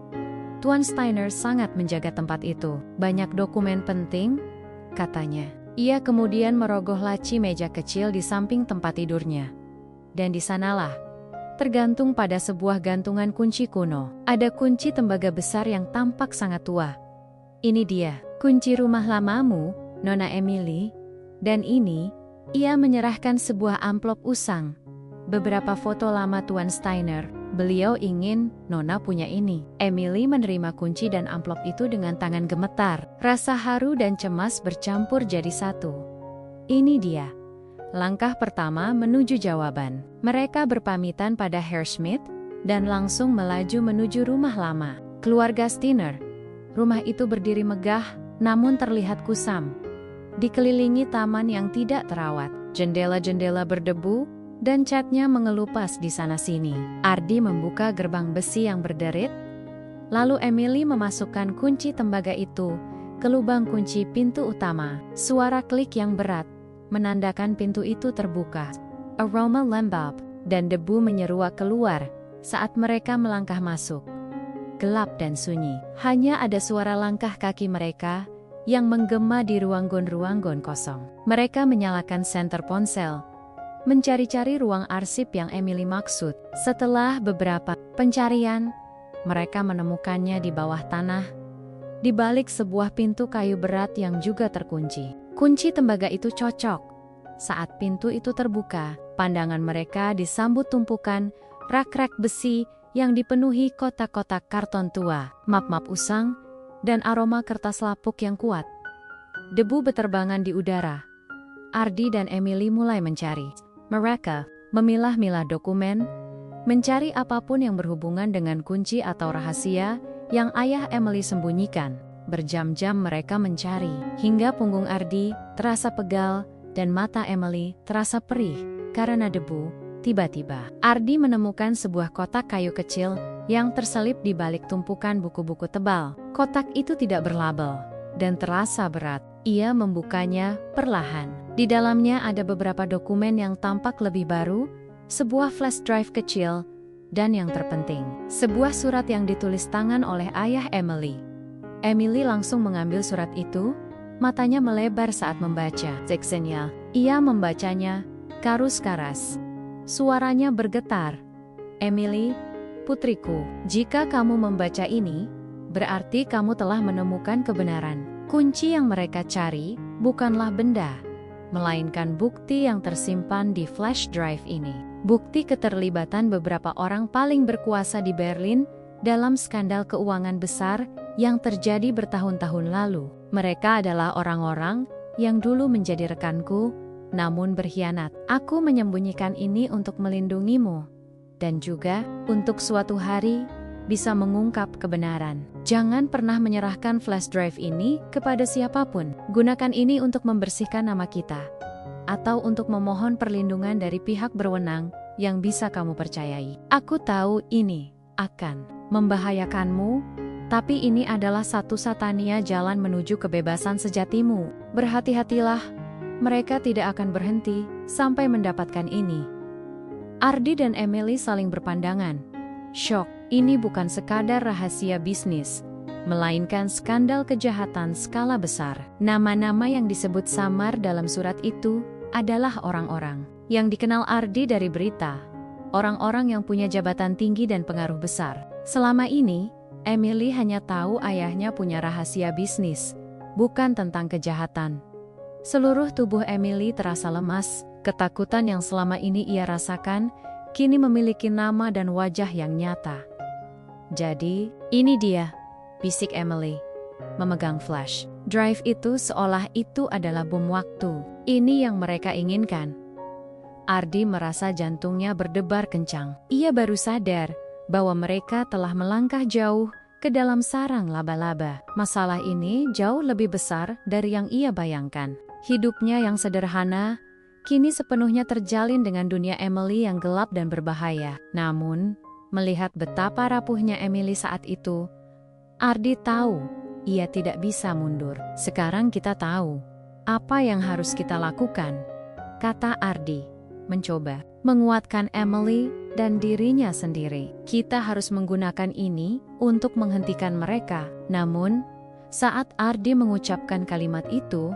Tuan Steiner sangat menjaga tempat itu. Banyak dokumen penting, katanya. Ia kemudian merogoh laci meja kecil di samping tempat tidurnya. Dan di sanalah, tergantung pada sebuah gantungan kunci kuno, ada kunci tembaga besar yang tampak sangat tua. Ini dia, kunci rumah lamamu, Nona Emily. Dan ini, ia menyerahkan sebuah amplop usang. Beberapa foto lama Tuan Steiner. Beliau ingin Nona punya ini. Emily menerima kunci dan amplop itu dengan tangan gemetar. Rasa haru dan cemas bercampur jadi satu. Ini dia. Langkah pertama menuju jawaban. Mereka berpamitan pada Hairsmith dan langsung melaju menuju rumah lama. Keluarga Steiner. Rumah itu berdiri megah, namun terlihat kusam. Dikelilingi taman yang tidak terawat. Jendela-jendela berdebu, dan catnya mengelupas di sana-sini. Ardi membuka gerbang besi yang berderit, lalu Emily memasukkan kunci tembaga itu ke lubang kunci pintu utama. Suara klik yang berat menandakan pintu itu terbuka. Aroma lembab dan debu menyeruak keluar saat mereka melangkah masuk. Gelap dan sunyi. Hanya ada suara langkah kaki mereka yang menggema di ruang-ruang kosong. Mereka menyalakan senter ponsel, mencari-cari ruang arsip yang Emily maksud. Setelah beberapa pencarian, mereka menemukannya di bawah tanah, di balik sebuah pintu kayu berat yang juga terkunci. Kunci tembaga itu cocok. Saat pintu itu terbuka, pandangan mereka disambut tumpukan rak-rak besi yang dipenuhi kotak-kotak karton tua, map-map usang, dan aroma kertas lapuk yang kuat. Debu beterbangan di udara. Ardi dan Emily mulai mencari. Mereka memilah-milah dokumen, mencari apapun yang berhubungan dengan kunci atau rahasia yang ayah Emily sembunyikan. Berjam-jam mereka mencari, hingga punggung Ardi terasa pegal dan mata Emily terasa perih karena debu. Tiba-tiba, Ardi menemukan sebuah kotak kayu kecil yang terselip di balik tumpukan buku-buku tebal. Kotak itu tidak berlabel dan terasa berat. Ia membukanya perlahan. Di dalamnya ada beberapa dokumen yang tampak lebih baru, sebuah flash drive kecil, dan yang terpenting, sebuah surat yang ditulis tangan oleh ayah Emily. Emily langsung mengambil surat itu, matanya melebar saat membaca. Seksenya, ia membacanya, karus-karas. Suaranya bergetar. Emily, putriku, jika kamu membaca ini, berarti kamu telah menemukan kebenaran. Kunci yang mereka cari bukanlah benda, melainkan bukti yang tersimpan di flash drive ini. Bukti keterlibatan beberapa orang paling berkuasa di Berlin dalam skandal keuangan besar yang terjadi bertahun-tahun lalu. Mereka adalah orang-orang yang dulu menjadi rekanku, namun berkhianat. Aku menyembunyikan ini untuk melindungimu, dan juga untuk suatu hari bisa mengungkap kebenaran. Jangan pernah menyerahkan flash drive ini kepada siapapun. Gunakan ini untuk membersihkan nama kita, atau untuk memohon perlindungan dari pihak berwenang yang bisa kamu percayai. Aku tahu ini akan membahayakanmu, tapi ini adalah satu-satunya jalan menuju kebebasan sejatimu. Berhati-hatilah, mereka tidak akan berhenti sampai mendapatkan ini. Ardi dan Emily saling berpandangan. Syok. Ini bukan sekadar rahasia bisnis, melainkan skandal kejahatan skala besar. Nama-nama yang disebut samar dalam surat itu adalah orang-orang yang dikenal Ardi dari berita, orang-orang yang punya jabatan tinggi dan pengaruh besar. Selama ini, Emily hanya tahu ayahnya punya rahasia bisnis, bukan tentang kejahatan. Seluruh tubuh Emily terasa lemas, ketakutan yang selama ini ia rasakan kini memiliki nama dan wajah yang nyata. Jadi, ini dia, bisik Emily, memegang flash drive itu seolah itu adalah bom waktu. Ini yang mereka inginkan. Ardi merasa jantungnya berdebar kencang. Ia baru sadar bahwa mereka telah melangkah jauh ke dalam sarang laba-laba. Masalah ini jauh lebih besar dari yang ia bayangkan. Hidupnya yang sederhana kini sepenuhnya terjalin dengan dunia Emily yang gelap dan berbahaya. Namun, melihat betapa rapuhnya Emily saat itu, Ardi tahu ia tidak bisa mundur. Sekarang kita tahu apa yang harus kita lakukan, kata Ardi, mencoba menguatkan Emily dan dirinya sendiri. Kita harus menggunakan ini untuk menghentikan mereka. Namun, saat Ardi mengucapkan kalimat itu,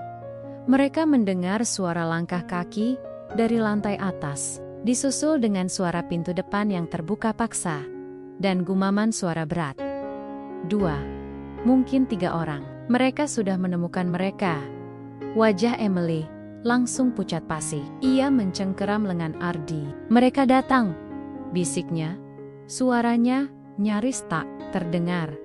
mereka mendengar suara langkah kaki dari lantai atas, disusul dengan suara pintu depan yang terbuka paksa, dan gumaman suara berat. 2, mungkin 3 orang. Mereka sudah menemukan mereka. Wajah Emily langsung pucat pasi. Ia mencengkeram lengan Ardi. "Mereka datang," bisiknya. Suaranya nyaris tak terdengar.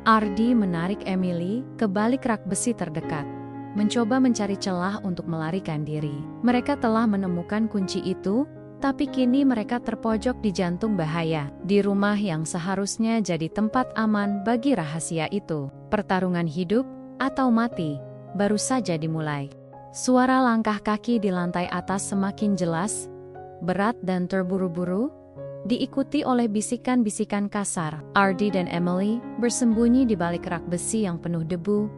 Ardi menarik Emily ke balik rak besi terdekat, mencoba mencari celah untuk melarikan diri. Mereka telah menemukan kunci itu, tapi kini mereka terpojok di jantung bahaya, di rumah yang seharusnya jadi tempat aman bagi rahasia itu. Pertarungan hidup atau mati baru saja dimulai. Suara langkah kaki di lantai atas semakin jelas, berat dan terburu-buru, diikuti oleh bisikan-bisikan kasar. Ardi dan Emily bersembunyi di balik rak besi yang penuh debu.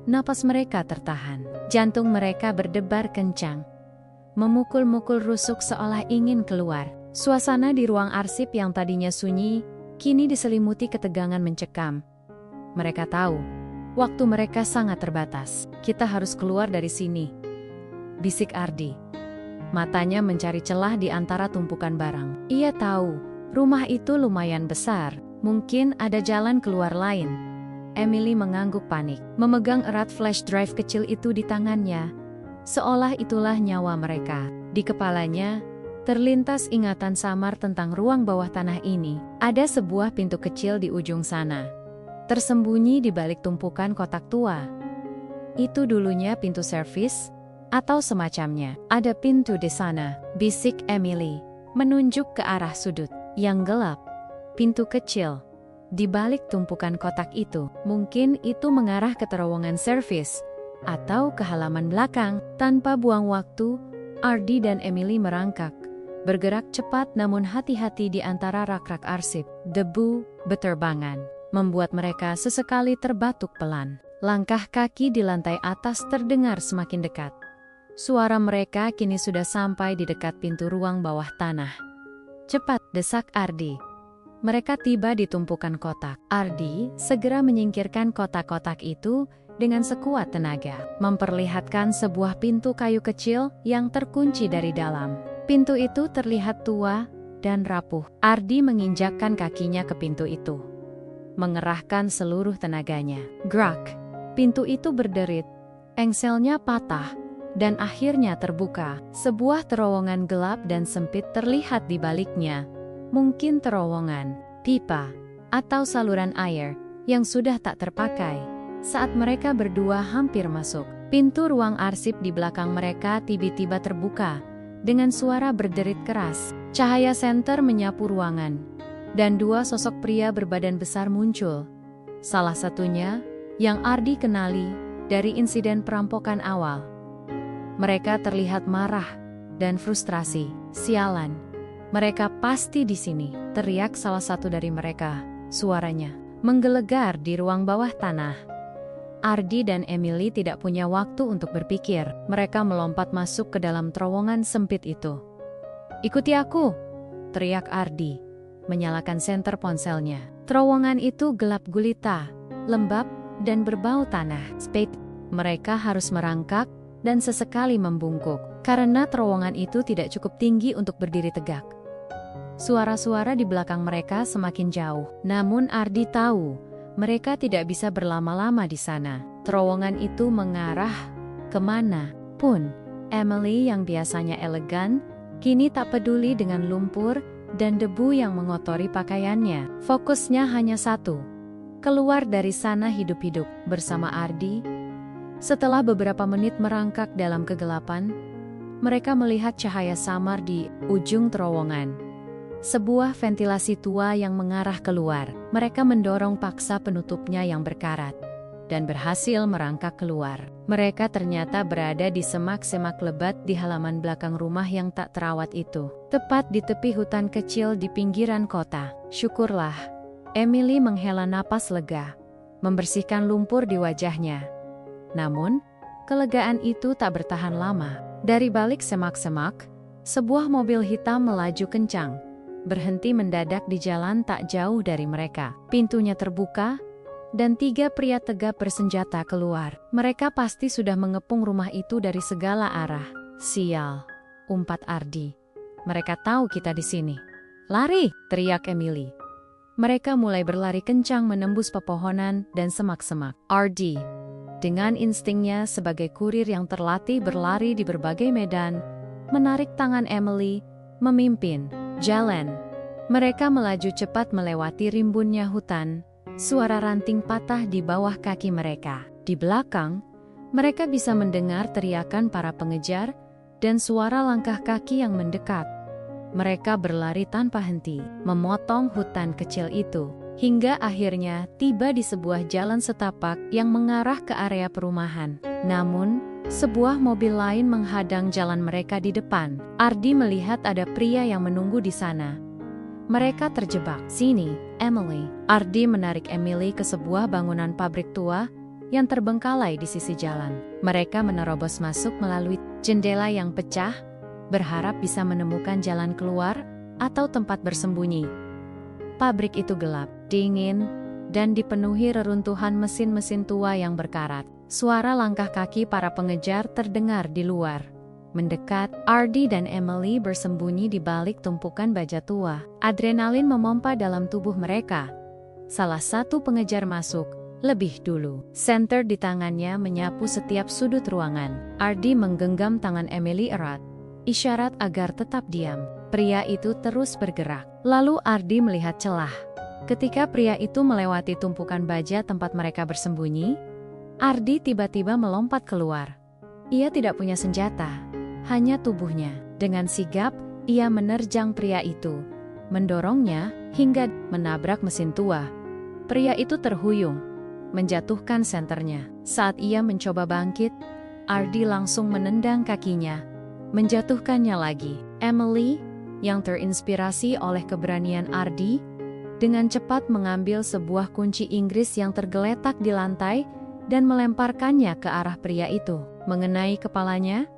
Napas mereka tertahan. Jantung mereka berdebar kencang, memukul-mukul rusuk seolah ingin keluar. Suasana di ruang arsip yang tadinya sunyi, kini diselimuti ketegangan mencekam. Mereka tahu, waktu mereka sangat terbatas. "Kita harus keluar dari sini," bisik Ardi. Matanya mencari celah di antara tumpukan barang. Ia tahu, rumah itu lumayan besar, mungkin ada jalan keluar lain. Emily mengangguk panik, memegang erat flash drive kecil itu di tangannya, seolah itulah nyawa mereka. Di kepalanya, terlintas ingatan samar tentang ruang bawah tanah ini. Ada sebuah pintu kecil di ujung sana, tersembunyi di balik tumpukan kotak tua. Itu dulunya pintu servis, atau semacamnya. "Ada pintu di sana," bisik Emily, menunjuk ke arah sudut yang gelap. Pintu kecil di balik tumpukan kotak itu. Mungkin itu mengarah ke terowongan servis atau ke halaman belakang. Tanpa buang waktu, Ardi dan Emily merangkak, bergerak cepat namun hati-hati di antara rak-rak arsip. Debu beterbangan, membuat mereka sesekali terbatuk pelan. Langkah kaki di lantai atas terdengar semakin dekat. Suara mereka kini sudah sampai di dekat pintu ruang bawah tanah. "Cepat," desak Ardi. Mereka tiba di tumpukan kotak. Ardi segera menyingkirkan kotak-kotak itu dengan sekuat tenaga, memperlihatkan sebuah pintu kayu kecil yang terkunci dari dalam. Pintu itu terlihat tua dan rapuh. Ardi menginjakkan kakinya ke pintu itu, mengerahkan seluruh tenaganya. Grak! Pintu itu berderit, engselnya patah, dan akhirnya terbuka. Sebuah terowongan gelap dan sempit terlihat di baliknya. Mungkin terowongan, pipa, atau saluran air yang sudah tak terpakai. Saat mereka berdua hampir masuk, pintu ruang arsip di belakang mereka tiba-tiba terbuka dengan suara berderit keras. Cahaya senter menyapu ruangan, dan 2 sosok pria berbadan besar muncul. Salah satunya yang Ardi kenali dari insiden perampokan awal. Mereka terlihat marah dan frustrasi. "Sialan, mereka pasti di sini," teriak salah satu dari mereka. Suaranya menggelegar di ruang bawah tanah. Ardi dan Emily tidak punya waktu untuk berpikir. Mereka melompat masuk ke dalam terowongan sempit itu. "Ikuti aku," teriak Ardi, menyalakan senter ponselnya. Terowongan itu gelap gulita, lembab, dan berbau tanah. Mereka harus merangkak dan sesekali membungkuk, karena terowongan itu tidak cukup tinggi untuk berdiri tegak. Suara-suara di belakang mereka semakin jauh, namun Ardi tahu mereka tidak bisa berlama-lama di sana. Terowongan itu mengarah kemana pun. Emily yang biasanya elegan, kini tak peduli dengan lumpur dan debu yang mengotori pakaiannya. Fokusnya hanya satu, keluar dari sana hidup-hidup bersama Ardi. Setelah beberapa menit merangkak dalam kegelapan, mereka melihat cahaya samar di ujung terowongan. Sebuah ventilasi tua yang mengarah keluar. Mereka mendorong paksa penutupnya yang berkarat, dan berhasil merangkak keluar. Mereka ternyata berada di semak-semak lebat di halaman belakang rumah yang tak terawat itu, tepat di tepi hutan kecil di pinggiran kota. Syukurlah, Emily menghela napas lega, membersihkan lumpur di wajahnya. Namun, kelegaan itu tak bertahan lama. Dari balik semak-semak, sebuah mobil hitam melaju kencang, berhenti mendadak di jalan tak jauh dari mereka. Pintunya terbuka, dan 3 pria tegap bersenjata keluar. Mereka pasti sudah mengepung rumah itu dari segala arah. Sial, umpat Ardi. Mereka tahu kita di sini. Lari, teriak Emily. Mereka mulai berlari kencang menembus pepohonan dan semak-semak. Ardi, dengan instingnya sebagai kurir yang terlatih berlari di berbagai medan, menarik tangan Emily, memimpin jalan. Mereka melaju cepat melewati rimbunnya hutan. Suara ranting patah di bawah kaki mereka. Di belakang, mereka bisa mendengar teriakan para pengejar dan suara langkah kaki yang mendekat. Mereka berlari tanpa henti, memotong hutan kecil itu, hingga akhirnya tiba di sebuah jalan setapak yang mengarah ke area perumahan. Namun, sebuah mobil lain menghadang jalan mereka di depan. Ardi melihat ada pria yang menunggu di sana. Mereka terjebak. Sini, Emily. Ardi menarik Emily ke sebuah bangunan pabrik tua yang terbengkalai di sisi jalan. Mereka menerobos masuk melalui jendela yang pecah, berharap bisa menemukan jalan keluar atau tempat bersembunyi. Pabrik itu gelap, dingin, dan dipenuhi reruntuhan mesin-mesin tua yang berkarat. Suara langkah kaki para pengejar terdengar di luar. Mendekat, Ardi dan Emily bersembunyi di balik tumpukan baja tua. Adrenalin memompa dalam tubuh mereka. Salah satu pengejar masuk lebih dulu. Senter di tangannya menyapu setiap sudut ruangan. Ardi menggenggam tangan Emily erat, isyarat agar tetap diam. Pria itu terus bergerak. Lalu Ardi melihat celah. Ketika pria itu melewati tumpukan baja tempat mereka bersembunyi, Ardi tiba-tiba melompat keluar. Ia tidak punya senjata, hanya tubuhnya. Dengan sigap, ia menerjang pria itu, mendorongnya hingga menabrak mesin tua. Pria itu terhuyung, menjatuhkan senternya. Saat ia mencoba bangkit, Ardi langsung menendang kakinya, menjatuhkannya lagi. Emily, yang terinspirasi oleh keberanian Ardi, dengan cepat mengambil sebuah kunci Inggris yang tergeletak di lantai dan melemparkannya ke arah pria itu. Mengenai kepalanya,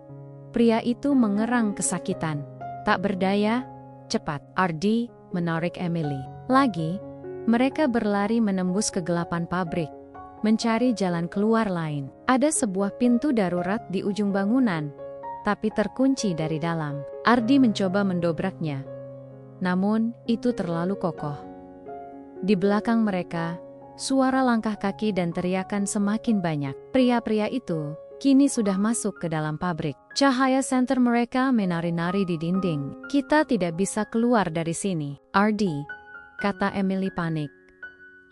pria itu mengerang kesakitan. Tak berdaya, cepat Ardi menarik Emily. Lagi, mereka berlari menembus kegelapan pabrik, mencari jalan keluar lain. Ada sebuah pintu darurat di ujung bangunan, tapi terkunci dari dalam. Ardi mencoba mendobraknya, namun itu terlalu kokoh. Di belakang mereka, suara langkah kaki dan teriakan semakin banyak. Pria-pria itu kini sudah masuk ke dalam pabrik. Cahaya senter mereka menari-nari di dinding. Kita tidak bisa keluar dari sini, Ardi, kata Emily panik.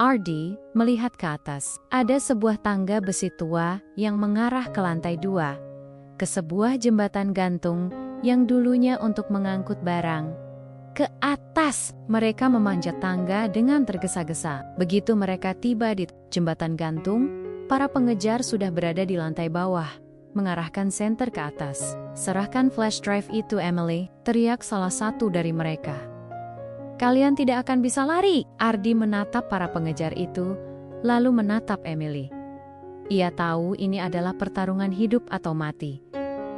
Ardi melihat ke atas. Ada sebuah tangga besi tua yang mengarah ke lantai 2. Ke sebuah jembatan gantung yang dulunya untuk mengangkut barang. Ke atas, mereka memanjat tangga dengan tergesa-gesa. Begitu mereka tiba di jembatan gantung, para pengejar sudah berada di lantai bawah, mengarahkan senter ke atas. Serahkan flash drive itu, Emily, teriak salah satu dari mereka. Kalian tidak akan bisa lari. Ardi menatap para pengejar itu, lalu menatap Emily. Ia tahu ini adalah pertarungan hidup atau mati.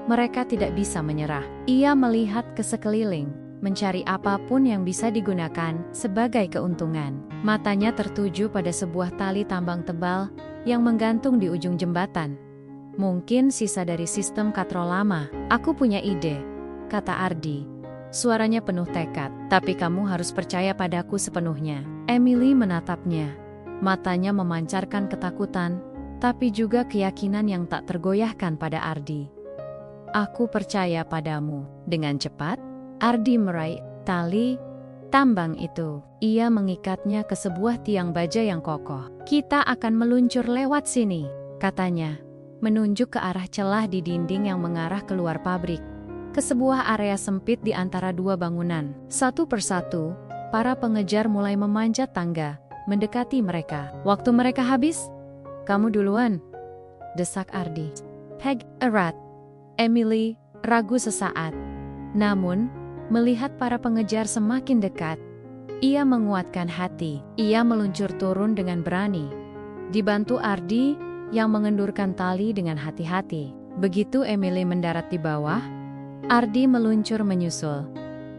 Mereka tidak bisa menyerah. Ia melihat ke sekeliling, mencari apapun yang bisa digunakan sebagai keuntungan. Matanya tertuju pada sebuah tali tambang tebal yang menggantung di ujung jembatan. Mungkin sisa dari sistem katrol lama. Aku punya ide, kata Ardi. Suaranya penuh tekad. Tapi kamu harus percaya padaku sepenuhnya. Emily menatapnya. Matanya memancarkan ketakutan, tapi juga keyakinan yang tak tergoyahkan pada Ardi. Aku percaya padamu. Dengan cepat, Ardi meraih tali tambang itu. Ia mengikatnya ke sebuah tiang baja yang kokoh. Kita akan meluncur lewat sini, katanya, menunjuk ke arah celah di dinding yang mengarah keluar pabrik, ke sebuah area sempit di antara 2 bangunan. Satu persatu, para pengejar mulai memanjat tangga, mendekati mereka. Waktu mereka habis, kamu duluan, desak Ardi. Peg erat. Emily ragu sesaat. Namun, melihat para pengejar semakin dekat, ia menguatkan hati. Ia meluncur turun dengan berani, dibantu Ardi yang mengendurkan tali dengan hati-hati. Begitu Emily mendarat di bawah, Ardi meluncur menyusul.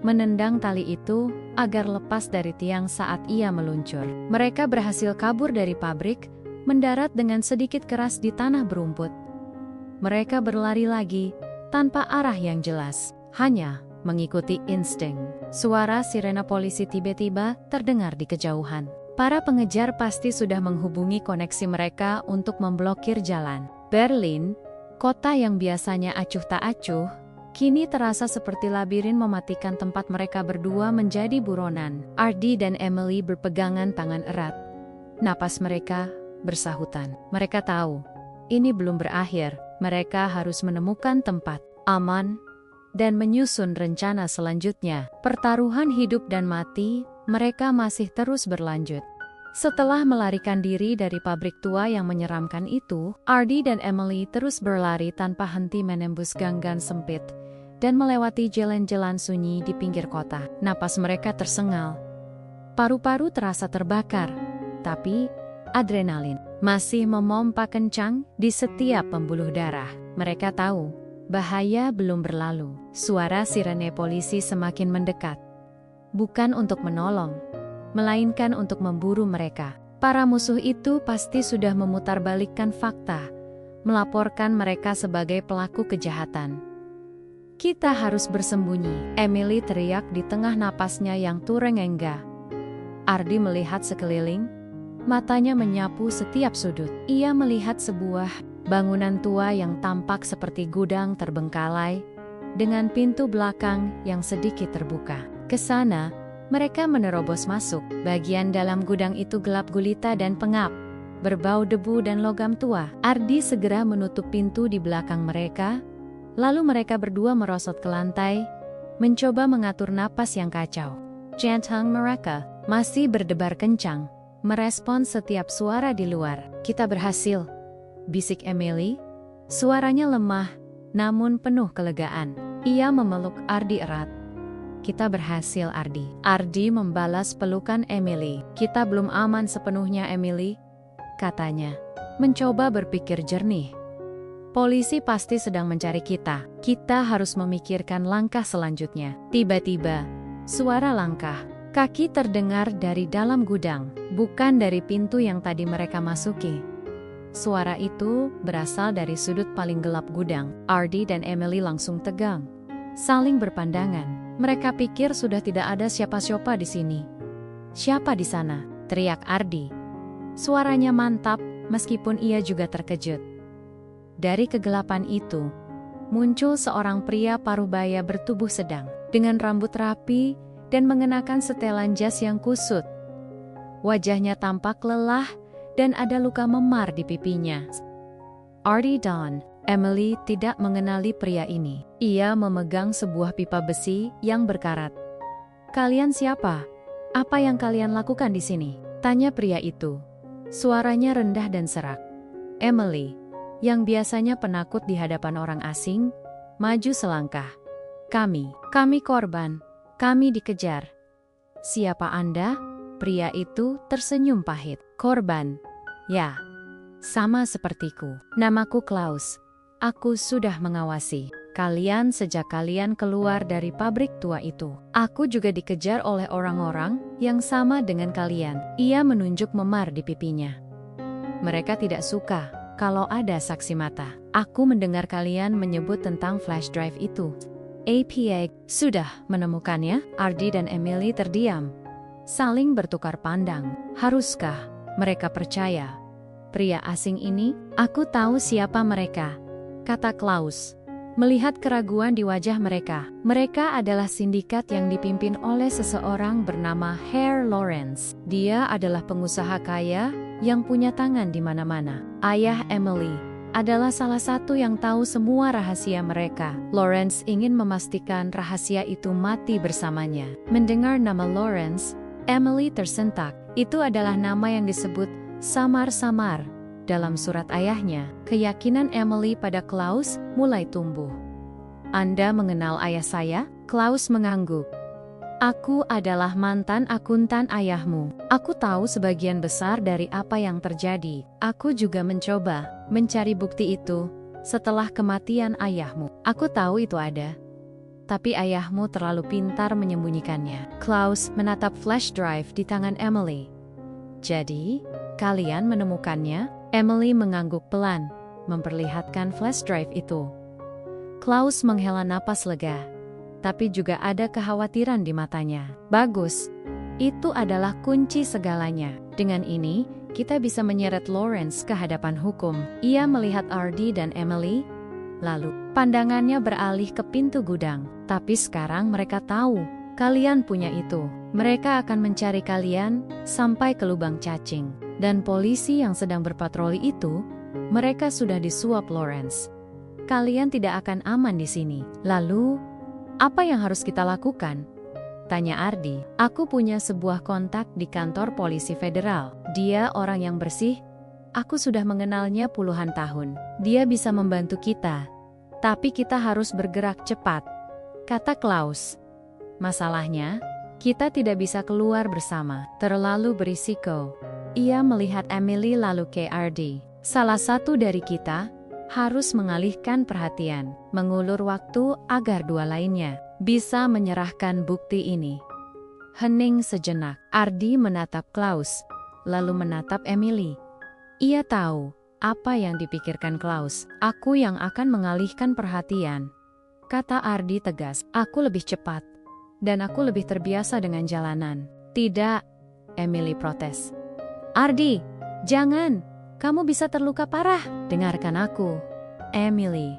menendang tali itu agar lepas dari tiang saat ia meluncur. Mereka berhasil kabur dari pabrik, mendarat dengan sedikit keras di tanah berumput. Mereka berlari lagi, tanpa arah yang jelas, hanya mengikuti insting. Suara sirena polisi tiba-tiba terdengar di kejauhan. Para pengejar pasti sudah menghubungi koneksi mereka untuk memblokir jalan. Berlin, kota yang biasanya acuh tak acuh, kini terasa seperti labirin mematikan tempat mereka berdua menjadi buronan. Ardi dan Emily berpegangan tangan erat. Napas mereka bersahutan. Mereka tahu, ini belum berakhir. Mereka harus menemukan tempat aman dan menyusun rencana selanjutnya. Pertaruhan hidup dan mati, mereka masih terus berlanjut. Setelah melarikan diri dari pabrik tua yang menyeramkan itu, Ardi dan Emily terus berlari tanpa henti menembus gang-gang sempit dan melewati jalan-jalan sunyi di pinggir kota. Napas mereka tersengal. Paru-paru terasa terbakar, tapi adrenalin masih memompa kencang di setiap pembuluh darah. Mereka tahu, bahaya belum berlalu. Suara sirene polisi semakin mendekat. Bukan untuk menolong, melainkan untuk memburu mereka. Para musuh itu pasti sudah memutarbalikkan fakta, melaporkan mereka sebagai pelaku kejahatan. Kita harus bersembunyi, Emily teriak di tengah napasnya yang turengengga. Ardi melihat sekeliling, matanya menyapu setiap sudut. Ia melihat sebuah bangunan tua yang tampak seperti gudang terbengkalai, dengan pintu belakang yang sedikit terbuka. Ke sana, mereka menerobos masuk. Bagian dalam gudang itu gelap gulita dan pengap, berbau debu dan logam tua. Ardi segera menutup pintu di belakang mereka, lalu mereka berdua merosot ke lantai, mencoba mengatur napas yang kacau. Jantung mereka masih berdebar kencang, merespons setiap suara di luar. Kita berhasil, bisik Emily. Suaranya lemah, namun penuh kelegaan. Ia memeluk Ardi erat. Kita berhasil, Ardi. Ardi membalas pelukan Emily. Kita belum aman sepenuhnya, Emily, katanya, mencoba berpikir jernih. Polisi pasti sedang mencari kita. Kita harus memikirkan langkah selanjutnya. Tiba-tiba, suara langkah kaki terdengar dari dalam gudang, bukan dari pintu yang tadi mereka masuki. Suara itu berasal dari sudut paling gelap gudang. Ardi dan Emily langsung tegang, saling berpandangan. Mereka pikir sudah tidak ada siapa-siapa di sini. Siapa di sana? Teriak Ardi. Suaranya mantap, meskipun ia juga terkejut. Dari kegelapan itu, muncul seorang pria parubaya bertubuh sedang, dengan rambut rapi dan mengenakan setelan jas yang kusut. Wajahnya tampak lelah dan ada luka memar di pipinya. Ardi dan Emily tidak mengenali pria ini. Ia memegang sebuah pipa besi yang berkarat. Kalian siapa? Apa yang kalian lakukan di sini? Tanya pria itu. Suaranya rendah dan serak. Emily, yang biasanya penakut di hadapan orang asing, maju selangkah. Kami korban. Kami dikejar. Siapa Anda? Pria itu tersenyum pahit. Korban. Ya, sama sepertiku. Namaku Klaus. Aku sudah mengawasi kalian sejak kalian keluar dari pabrik tua itu. Aku juga dikejar oleh orang-orang yang sama dengan kalian. Ia menunjuk memar di pipinya. Mereka tidak suka kalau ada saksi mata. Aku mendengar kalian menyebut tentang flash drive itu. APA sudah menemukannya. Ardi dan Emily terdiam, saling bertukar pandang. Haruskah mereka percaya pria asing ini? Aku tahu siapa mereka, kata Klaus, melihat keraguan di wajah mereka. Mereka adalah sindikat yang dipimpin oleh seseorang bernama Herr Lawrence. Dia adalah pengusaha kaya yang punya tangan di mana-mana. Ayah Emily adalah salah satu yang tahu semua rahasia mereka. Lawrence ingin memastikan rahasia itu mati bersamanya. Mendengar nama Lawrence, Emily tersentak. Itu adalah nama yang disebut samar-samar dalam surat ayahnya. Keyakinan Emily pada Klaus mulai tumbuh. Anda mengenal ayah saya? Klaus mengangguk. Aku adalah mantan akuntan ayahmu. Aku tahu sebagian besar dari apa yang terjadi. Aku juga mencoba mencari bukti itu setelah kematian ayahmu. Aku tahu itu ada. tapi ayahmu terlalu pintar menyembunyikannya. Klaus menatap flash drive di tangan Emily. Jadi, kalian menemukannya? Emily mengangguk pelan, memperlihatkan flash drive itu. Klaus menghela napas lega, tapi juga ada kekhawatiran di matanya. Bagus, itu adalah kunci segalanya. Dengan ini, kita bisa menyeret Lawrence ke hadapan hukum. Ia melihat Ardy dan Emily, lalu pandangannya beralih ke pintu gudang. Tapi sekarang mereka tahu, kalian punya itu. Mereka akan mencari kalian sampai ke lubang cacing. Dan polisi yang sedang berpatroli itu, mereka sudah disuap Lawrence. Kalian tidak akan aman di sini. Lalu, apa yang harus kita lakukan? Tanya Ardy. Aku punya sebuah kontak di kantor polisi federal. Dia orang yang bersih. Aku sudah mengenalnya puluhan tahun. Dia bisa membantu kita. Tapi kita harus bergerak cepat, kata Klaus. Masalahnya, kita tidak bisa keluar bersama. Terlalu berisiko. Ia melihat Emily lalu ke Ardy. Salah satu dari kita harus mengalihkan perhatian, mengulur waktu agar dua lainnya bisa menyerahkan bukti ini. Hening sejenak, Ardy menatap Klaus, lalu menatap Emily. Ia tahu apa yang dipikirkan Klaus. Aku yang akan mengalihkan perhatian, kata Ardy tegas. Aku lebih cepat, dan aku lebih terbiasa dengan jalanan. Tidak, Emily protes. Ardy, jangan, kamu bisa terluka parah. Dengarkan aku, Emily.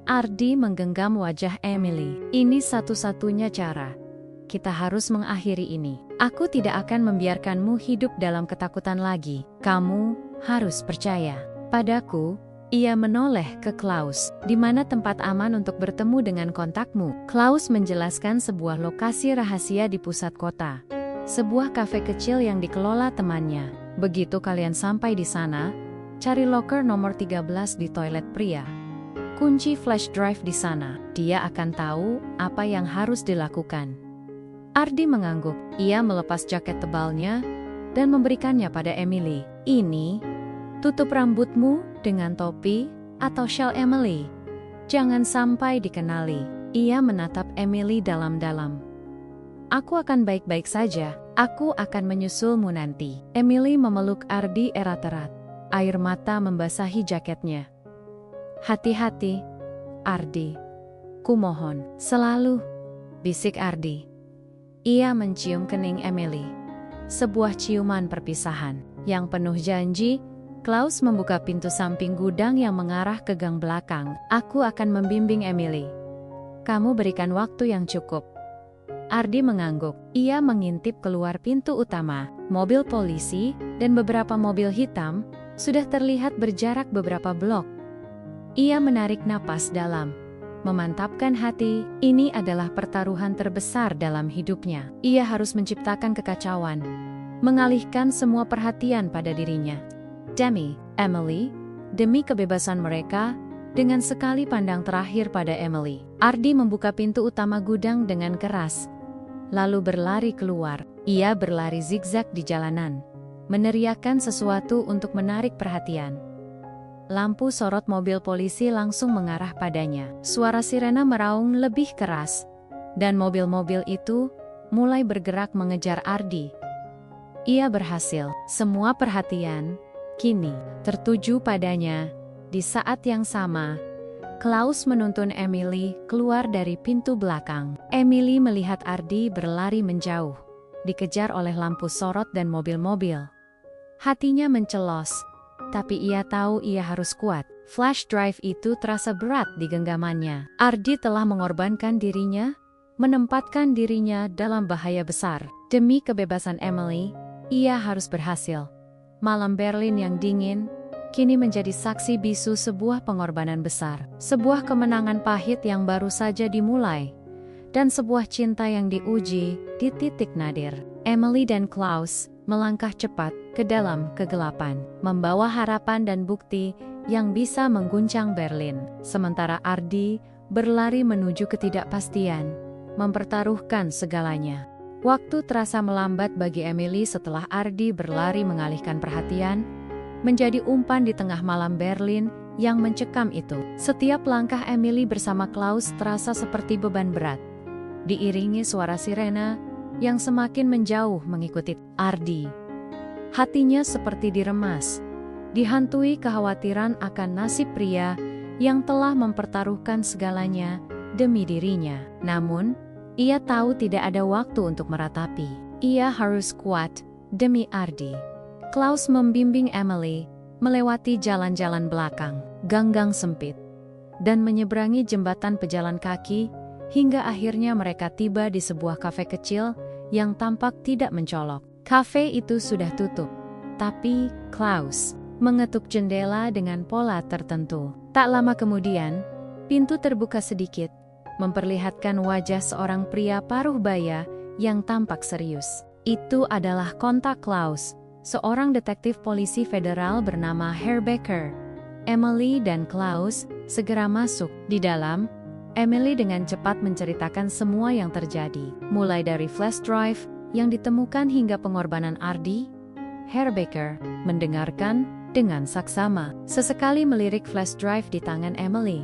Ardy menggenggam wajah Emily. Ini satu-satunya cara. Kita harus mengakhiri ini. Aku tidak akan membiarkanmu hidup dalam ketakutan lagi. Kamu harus percaya padaku. Ia menoleh ke Klaus. Di mana tempat aman untuk bertemu dengan kontakmu? Klaus menjelaskan sebuah lokasi rahasia di pusat kota. Sebuah kafe kecil yang dikelola temannya. Begitu kalian sampai di sana, cari loker nomor 13 di toilet pria. Kunci flash drive di sana. Dia akan tahu apa yang harus dilakukan. Ardy mengangguk. Ia melepas jaket tebalnya dan memberikannya pada Emily. Ini, tutup rambutmu dengan topi atau shawl Emily. Jangan sampai dikenali. Ia menatap Emily dalam-dalam. Aku akan baik-baik saja. Aku akan menyusulmu nanti. Emily memeluk Ardy erat-erat. Air mata membasahi jaketnya. Hati-hati, Ardy. Kumohon, selalu, bisik Ardy. Ia mencium kening Emily. Sebuah ciuman perpisahan yang penuh janji. Klaus membuka pintu samping gudang yang mengarah ke gang belakang. Aku akan membimbing Emily. Kamu berikan waktu yang cukup. Ardy mengangguk. Ia mengintip keluar pintu utama. Mobil polisi dan beberapa mobil hitam sudah terlihat berjarak beberapa blok. Ia menarik napas dalam, memantapkan hati. Ini adalah pertaruhan terbesar dalam hidupnya. Ia harus menciptakan kekacauan, mengalihkan semua perhatian pada dirinya. Demi Emily, demi kebebasan mereka. Dengan sekali pandang terakhir pada Emily, Ardy membuka pintu utama gudang dengan keras, lalu berlari keluar. Ia berlari zigzag di jalanan, meneriakkan sesuatu untuk menarik perhatian. Lampu sorot mobil polisi langsung mengarah padanya. Suara sirena meraung lebih keras, dan mobil-mobil itu mulai bergerak mengejar Ardy. Ia berhasil. Semua perhatian kini tertuju padanya. Di saat yang sama, Klaus menuntun Emily keluar dari pintu belakang. Emily melihat Ardy berlari menjauh, dikejar oleh lampu sorot dan mobil-mobil. Hatinya mencelos. Tapi ia tahu ia harus kuat. Flash drive itu terasa berat di genggamannya. Ardy telah mengorbankan dirinya, menempatkan dirinya dalam bahaya besar. Demi kebebasan Emily, ia harus berhasil. Malam Berlin yang dingin, kini menjadi saksi bisu sebuah pengorbanan besar. Sebuah kemenangan pahit yang baru saja dimulai. Dan sebuah cinta yang diuji di titik nadir. Emily dan Klaus melangkah cepat ke dalam kegelapan, membawa harapan dan bukti yang bisa mengguncang Berlin. Sementara Ardy berlari menuju ketidakpastian, mempertaruhkan segalanya. Waktu terasa melambat bagi Emily setelah Ardy berlari mengalihkan perhatian, menjadi umpan di tengah malam Berlin yang mencekam itu. Setiap langkah Emily bersama Klaus terasa seperti beban berat. diiringi suara sirena yang semakin menjauh mengikuti Ardi. Hatinya seperti diremas, dihantui kekhawatiran akan nasib pria yang telah mempertaruhkan segalanya demi dirinya. Namun, ia tahu tidak ada waktu untuk meratapi. Ia harus kuat demi Ardi. Klaus membimbing Emily melewati jalan-jalan belakang, gang-gang sempit, dan menyeberangi jembatan pejalan kaki hingga akhirnya mereka tiba di sebuah kafe kecil yang tampak tidak mencolok. Kafe itu sudah tutup, tapi Klaus mengetuk jendela dengan pola tertentu. Tak lama kemudian, pintu terbuka sedikit, memperlihatkan wajah seorang pria paruh baya yang tampak serius. Itu adalah kontak Klaus, seorang detektif polisi federal bernama Herbecker. Emily dan Klaus segera masuk. Di dalam, Emily dengan cepat menceritakan semua yang terjadi, mulai dari flash drive yang ditemukan hingga pengorbanan Ardi. Herbecker mendengarkan dengan saksama. Sesekali melirik flash drive di tangan Emily.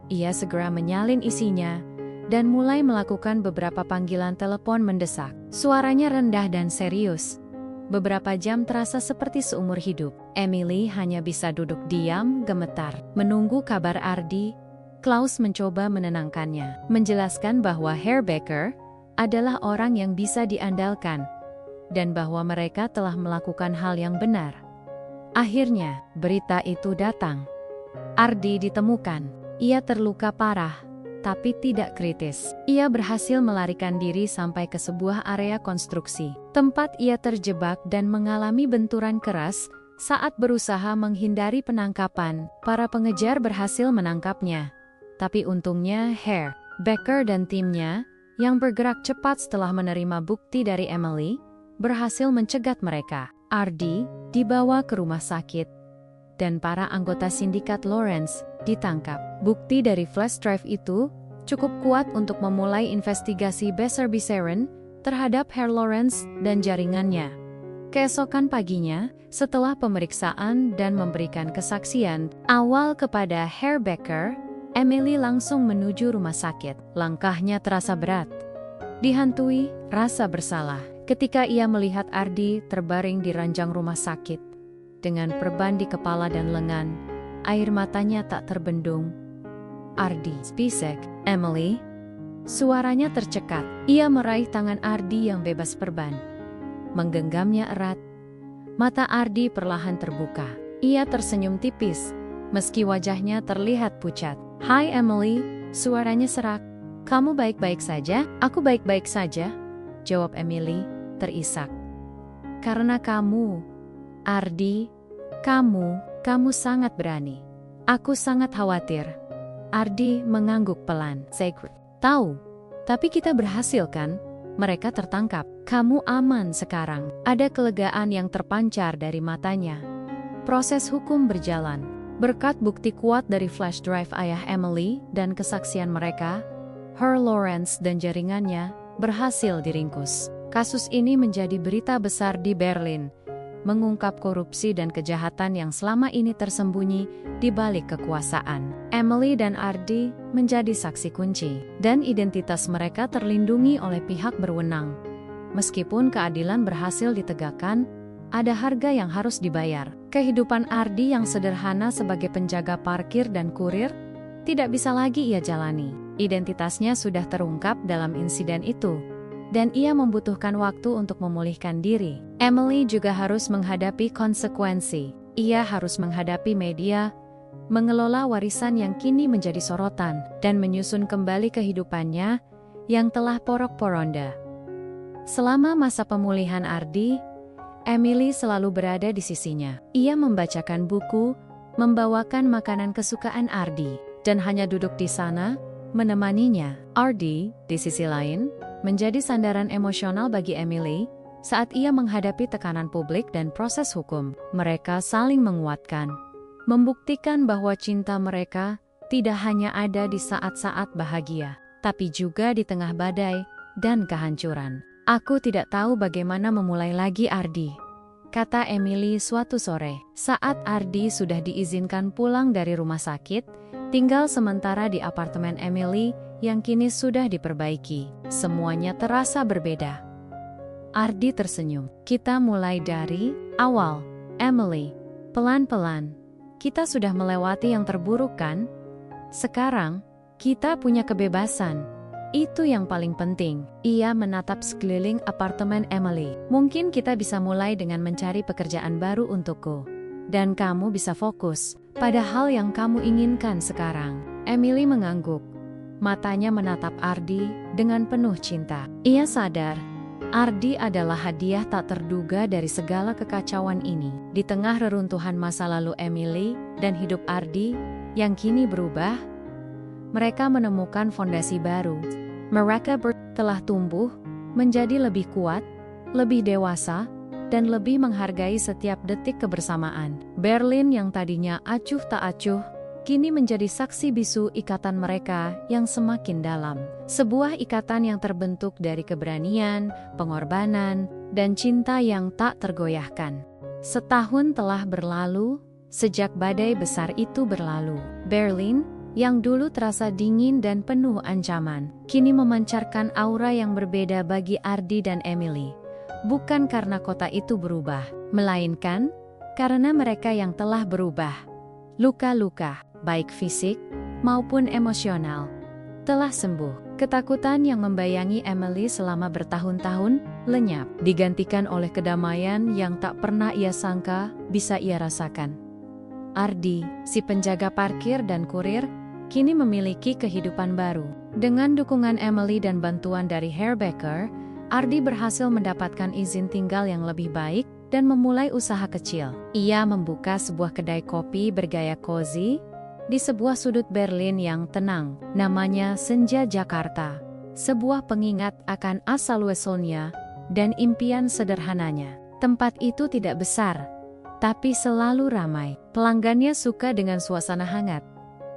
Ia segera menyalin isinya dan mulai melakukan beberapa panggilan telepon mendesak. Suaranya rendah dan serius. Beberapa jam terasa seperti seumur hidup. Emily hanya bisa duduk diam, gemetar, menunggu kabar Ardi. Klaus mencoba menenangkannya, menjelaskan bahwa Herbecker adalah orang yang bisa diandalkan, dan bahwa mereka telah melakukan hal yang benar. Akhirnya, berita itu datang. Ardi ditemukan. Ia terluka parah, tapi tidak kritis. Ia berhasil melarikan diri sampai ke sebuah area konstruksi, tempat ia terjebak dan mengalami benturan keras saat berusaha menghindari penangkapan. Para pengejar berhasil menangkapnya. Tapi untungnya Herbecker dan timnya, yang bergerak cepat setelah menerima bukti dari Emily, berhasil mencegat mereka. Ardi dibawa ke rumah sakit, dan para anggota sindikat Lawrence ditangkap. Bukti dari flash drive itu cukup kuat untuk memulai investigasi besar-besaran terhadap Herr Lawrence dan jaringannya. Keesokan paginya, setelah pemeriksaan dan memberikan kesaksian awal kepada Herbecker, Emily langsung menuju rumah sakit. Langkahnya terasa berat, dihantui rasa bersalah ketika ia melihat Ardi terbaring di ranjang rumah sakit. Dengan perban di kepala dan lengan, air matanya tak terbendung. Ardi, bisik Emily. Suaranya tercekat. Ia meraih tangan Ardi yang bebas perban, menggenggamnya erat. Mata Ardi perlahan terbuka. Ia tersenyum tipis, meski wajahnya terlihat pucat. "Hai Emily," suaranya serak. "Kamu baik-baik saja?" "Aku baik-baik saja," jawab Emily, terisak. "Karena kamu, Ardi, kamu sangat berani. Aku sangat khawatir." Ardi mengangguk pelan. "Secret. Tahu, tapi kita berhasil kan? Mereka tertangkap. Kamu aman sekarang." Ada kelegaan yang terpancar dari matanya. Proses hukum berjalan. Berkat bukti kuat dari flash drive ayah Emily dan kesaksian mereka, Herr Lawrence dan jaringannya berhasil diringkus. Kasus ini menjadi berita besar di Berlin, mengungkap korupsi dan kejahatan yang selama ini tersembunyi di balik kekuasaan. Emily dan Ardi menjadi saksi kunci, dan identitas mereka terlindungi oleh pihak berwenang. Meskipun keadilan berhasil ditegakkan, ada harga yang harus dibayar. Kehidupan Ardi yang sederhana sebagai penjaga parkir dan kurir tidak bisa lagi ia jalani. Identitasnya sudah terungkap dalam insiden itu, dan ia membutuhkan waktu untuk memulihkan diri. Emily juga harus menghadapi konsekuensi. Ia harus menghadapi media, mengelola warisan yang kini menjadi sorotan, dan menyusun kembali kehidupannya yang telah porak-poranda. Selama masa pemulihan Ardi, Emily selalu berada di sisinya. Ia membacakan buku, membawakan makanan kesukaan Ardi, dan hanya duduk di sana, menemaninya. Ardi, di sisi lain, menjadi sandaran emosional bagi Emily saat ia menghadapi tekanan publik dan proses hukum. Mereka saling menguatkan, membuktikan bahwa cinta mereka tidak hanya ada di saat-saat bahagia, tapi juga di tengah badai dan kehancuran. "Aku tidak tahu bagaimana memulai lagi, Ardi," kata Emily suatu sore, saat Ardi sudah diizinkan pulang dari rumah sakit, tinggal sementara di apartemen Emily yang kini sudah diperbaiki. Semuanya terasa berbeda. Ardi tersenyum. Kita mulai dari awal, Emily. Pelan-pelan. Kita sudah melewati yang terburuk kan? Sekarang, kita punya kebebasan. Itu yang paling penting. Ia menatap sekeliling apartemen Emily. Mungkin kita bisa mulai dengan mencari pekerjaan baru untukku. Dan kamu bisa fokus pada hal yang kamu inginkan sekarang. Emily mengangguk. Matanya menatap Ardi dengan penuh cinta. Ia sadar, Ardi adalah hadiah tak terduga dari segala kekacauan ini. Di tengah reruntuhan masa lalu Emily dan hidup Ardi yang kini berubah, mereka menemukan fondasi baru. Mereka telah tumbuh menjadi lebih kuat, lebih dewasa, dan lebih menghargai setiap detik kebersamaan. Berlin yang tadinya acuh tak acuh, kini menjadi saksi bisu ikatan mereka yang semakin dalam. Sebuah ikatan yang terbentuk dari keberanian, pengorbanan, dan cinta yang tak tergoyahkan. Setahun telah berlalu, sejak badai besar itu berlalu. Berlin, yang dulu terasa dingin dan penuh ancaman, kini memancarkan aura yang berbeda bagi Ardi dan Emily. Bukan karena kota itu berubah, melainkan karena mereka yang telah berubah. Luka-luka, baik fisik maupun emosional, telah sembuh. Ketakutan yang membayangi Emily selama bertahun-tahun lenyap, digantikan oleh kedamaian yang tak pernah ia sangka bisa ia rasakan. Ardi, si penjaga parkir dan kurir, kini memiliki kehidupan baru. Dengan dukungan Emily dan bantuan dari Hairbaker, Ardi berhasil mendapatkan izin tinggal yang lebih baik dan memulai usaha kecil. Ia membuka sebuah kedai kopi bergaya cozy di sebuah sudut Berlin yang tenang, namanya Senja Jakarta. Sebuah pengingat akan asal-usulnya dan impian sederhananya. Tempat itu tidak besar, tapi selalu ramai. Pelanggannya suka dengan suasana hangat,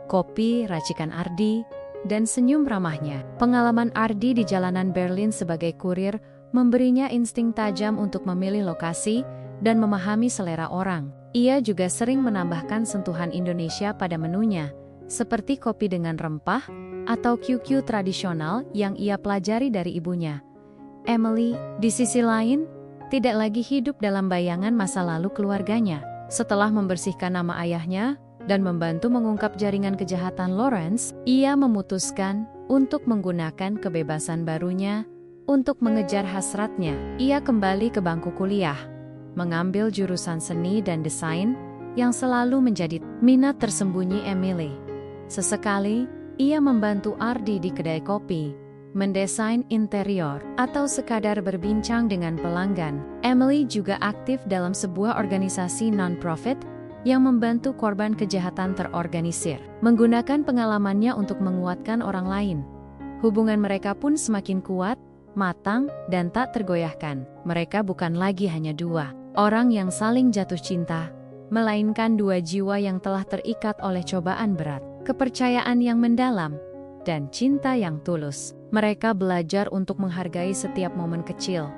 kopi, racikan Ardi, dan senyum ramahnya. Pengalaman Ardi di jalanan Berlin sebagai kurir memberinya insting tajam untuk memilih lokasi dan memahami selera orang. Ia juga sering menambahkan sentuhan Indonesia pada menunya, seperti kopi dengan rempah atau QQ tradisional yang ia pelajari dari ibunya. Emily, di sisi lain, tidak lagi hidup dalam bayangan masa lalu keluarganya. Setelah membersihkan nama ayahnya dan membantu mengungkap jaringan kejahatan Lawrence, ia memutuskan untuk menggunakan kebebasan barunya untuk mengejar hasratnya. Ia kembali ke bangku kuliah, mengambil jurusan seni dan desain yang selalu menjadi minat tersembunyi Emily. Sesekali, ia membantu Ardi di kedai kopi, mendesain interior, atau sekadar berbincang dengan pelanggan. Emily juga aktif dalam sebuah organisasi non-profit yang membantu korban kejahatan terorganisir, menggunakan pengalamannya untuk menguatkan orang lain. Hubungan mereka pun semakin kuat, matang, dan tak tergoyahkan. Mereka bukan lagi hanya dua orang yang saling jatuh cinta, melainkan dua jiwa yang telah terikat oleh cobaan berat, kepercayaan yang mendalam, dan cinta yang tulus. Mereka belajar untuk menghargai setiap momen kecil.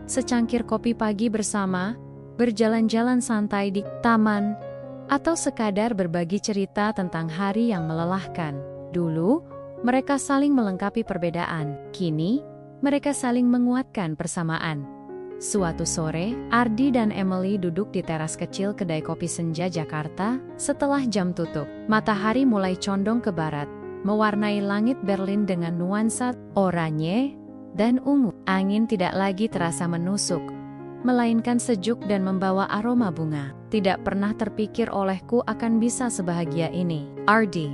Secangkir kopi pagi bersama, berjalan-jalan santai di taman, atau sekadar berbagi cerita tentang hari yang melelahkan. Dulu, mereka saling melengkapi perbedaan. Kini, mereka saling menguatkan persamaan. Suatu sore, Ardi dan Emily duduk di teras kecil kedai kopi Senja Jakarta. Setelah jam tutup, matahari mulai condong ke barat, mewarnai langit Berlin dengan nuansa oranye dan ungu. Angin tidak lagi terasa menusuk, melainkan sejuk dan membawa aroma bunga. Tidak pernah terpikir olehku akan bisa sebahagia ini, Ardi,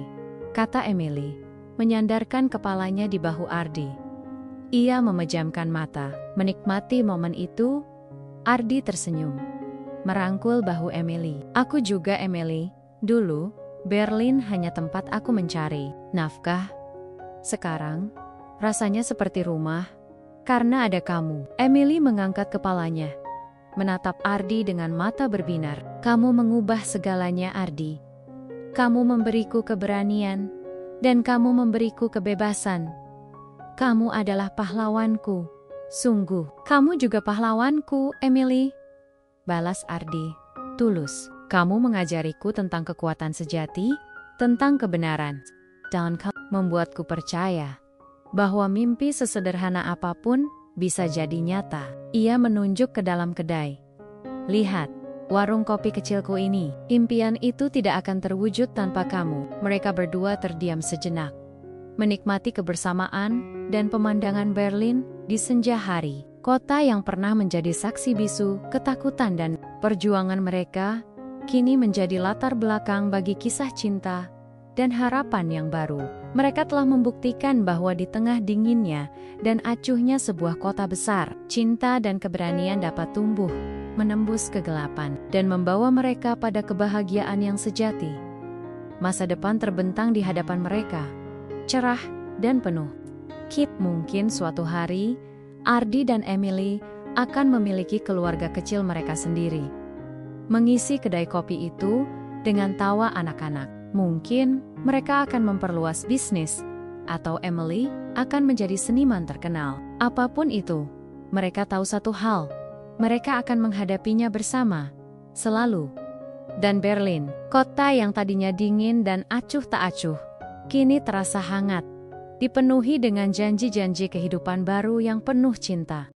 kata Emily, menyandarkan kepalanya di bahu Ardi. Ia memejamkan mata, menikmati momen itu. Ardi tersenyum, merangkul bahu Emily. Aku juga, Emily. Dulu, Berlin hanya tempat aku mencari nafkah. Sekarang, rasanya seperti rumah, karena ada kamu. Emily mengangkat kepalanya, menatap Ardi dengan mata berbinar. Kamu mengubah segalanya, Ardi. Kamu memberiku keberanian, dan kamu memberiku kebebasan. Kamu adalah pahlawanku. Sungguh, kamu juga pahlawanku, Emily. Balas Ardi, tulus. Kamu mengajariku tentang kekuatan sejati, tentang kebenaran. Dan membuatku percaya bahwa mimpi sesederhana apapun bisa jadi nyata. Ia menunjuk ke dalam kedai. Lihat, warung kopi kecilku ini. Impian itu tidak akan terwujud tanpa kamu. Mereka berdua terdiam sejenak, menikmati kebersamaan dan pemandangan Berlin di senja hari. Kota yang pernah menjadi saksi bisu, ketakutan dan perjuangan mereka, kini menjadi latar belakang bagi kisah cinta dan harapan yang baru. Mereka telah membuktikan bahwa di tengah dinginnya dan acuhnya sebuah kota besar, cinta dan keberanian dapat tumbuh, menembus kegelapan, dan membawa mereka pada kebahagiaan yang sejati. Masa depan terbentang di hadapan mereka, cerah dan penuh. Mungkin suatu hari, Ardi dan Emily akan memiliki keluarga kecil mereka sendiri, mengisi kedai kopi itu dengan tawa anak-anak. Mungkin mereka akan memperluas bisnis, atau Emily akan menjadi seniman terkenal. Apapun itu, mereka tahu satu hal, mereka akan menghadapinya bersama, selalu. Dan Berlin, kota yang tadinya dingin dan acuh tak acuh, kini terasa hangat, dipenuhi dengan janji-janji kehidupan baru yang penuh cinta.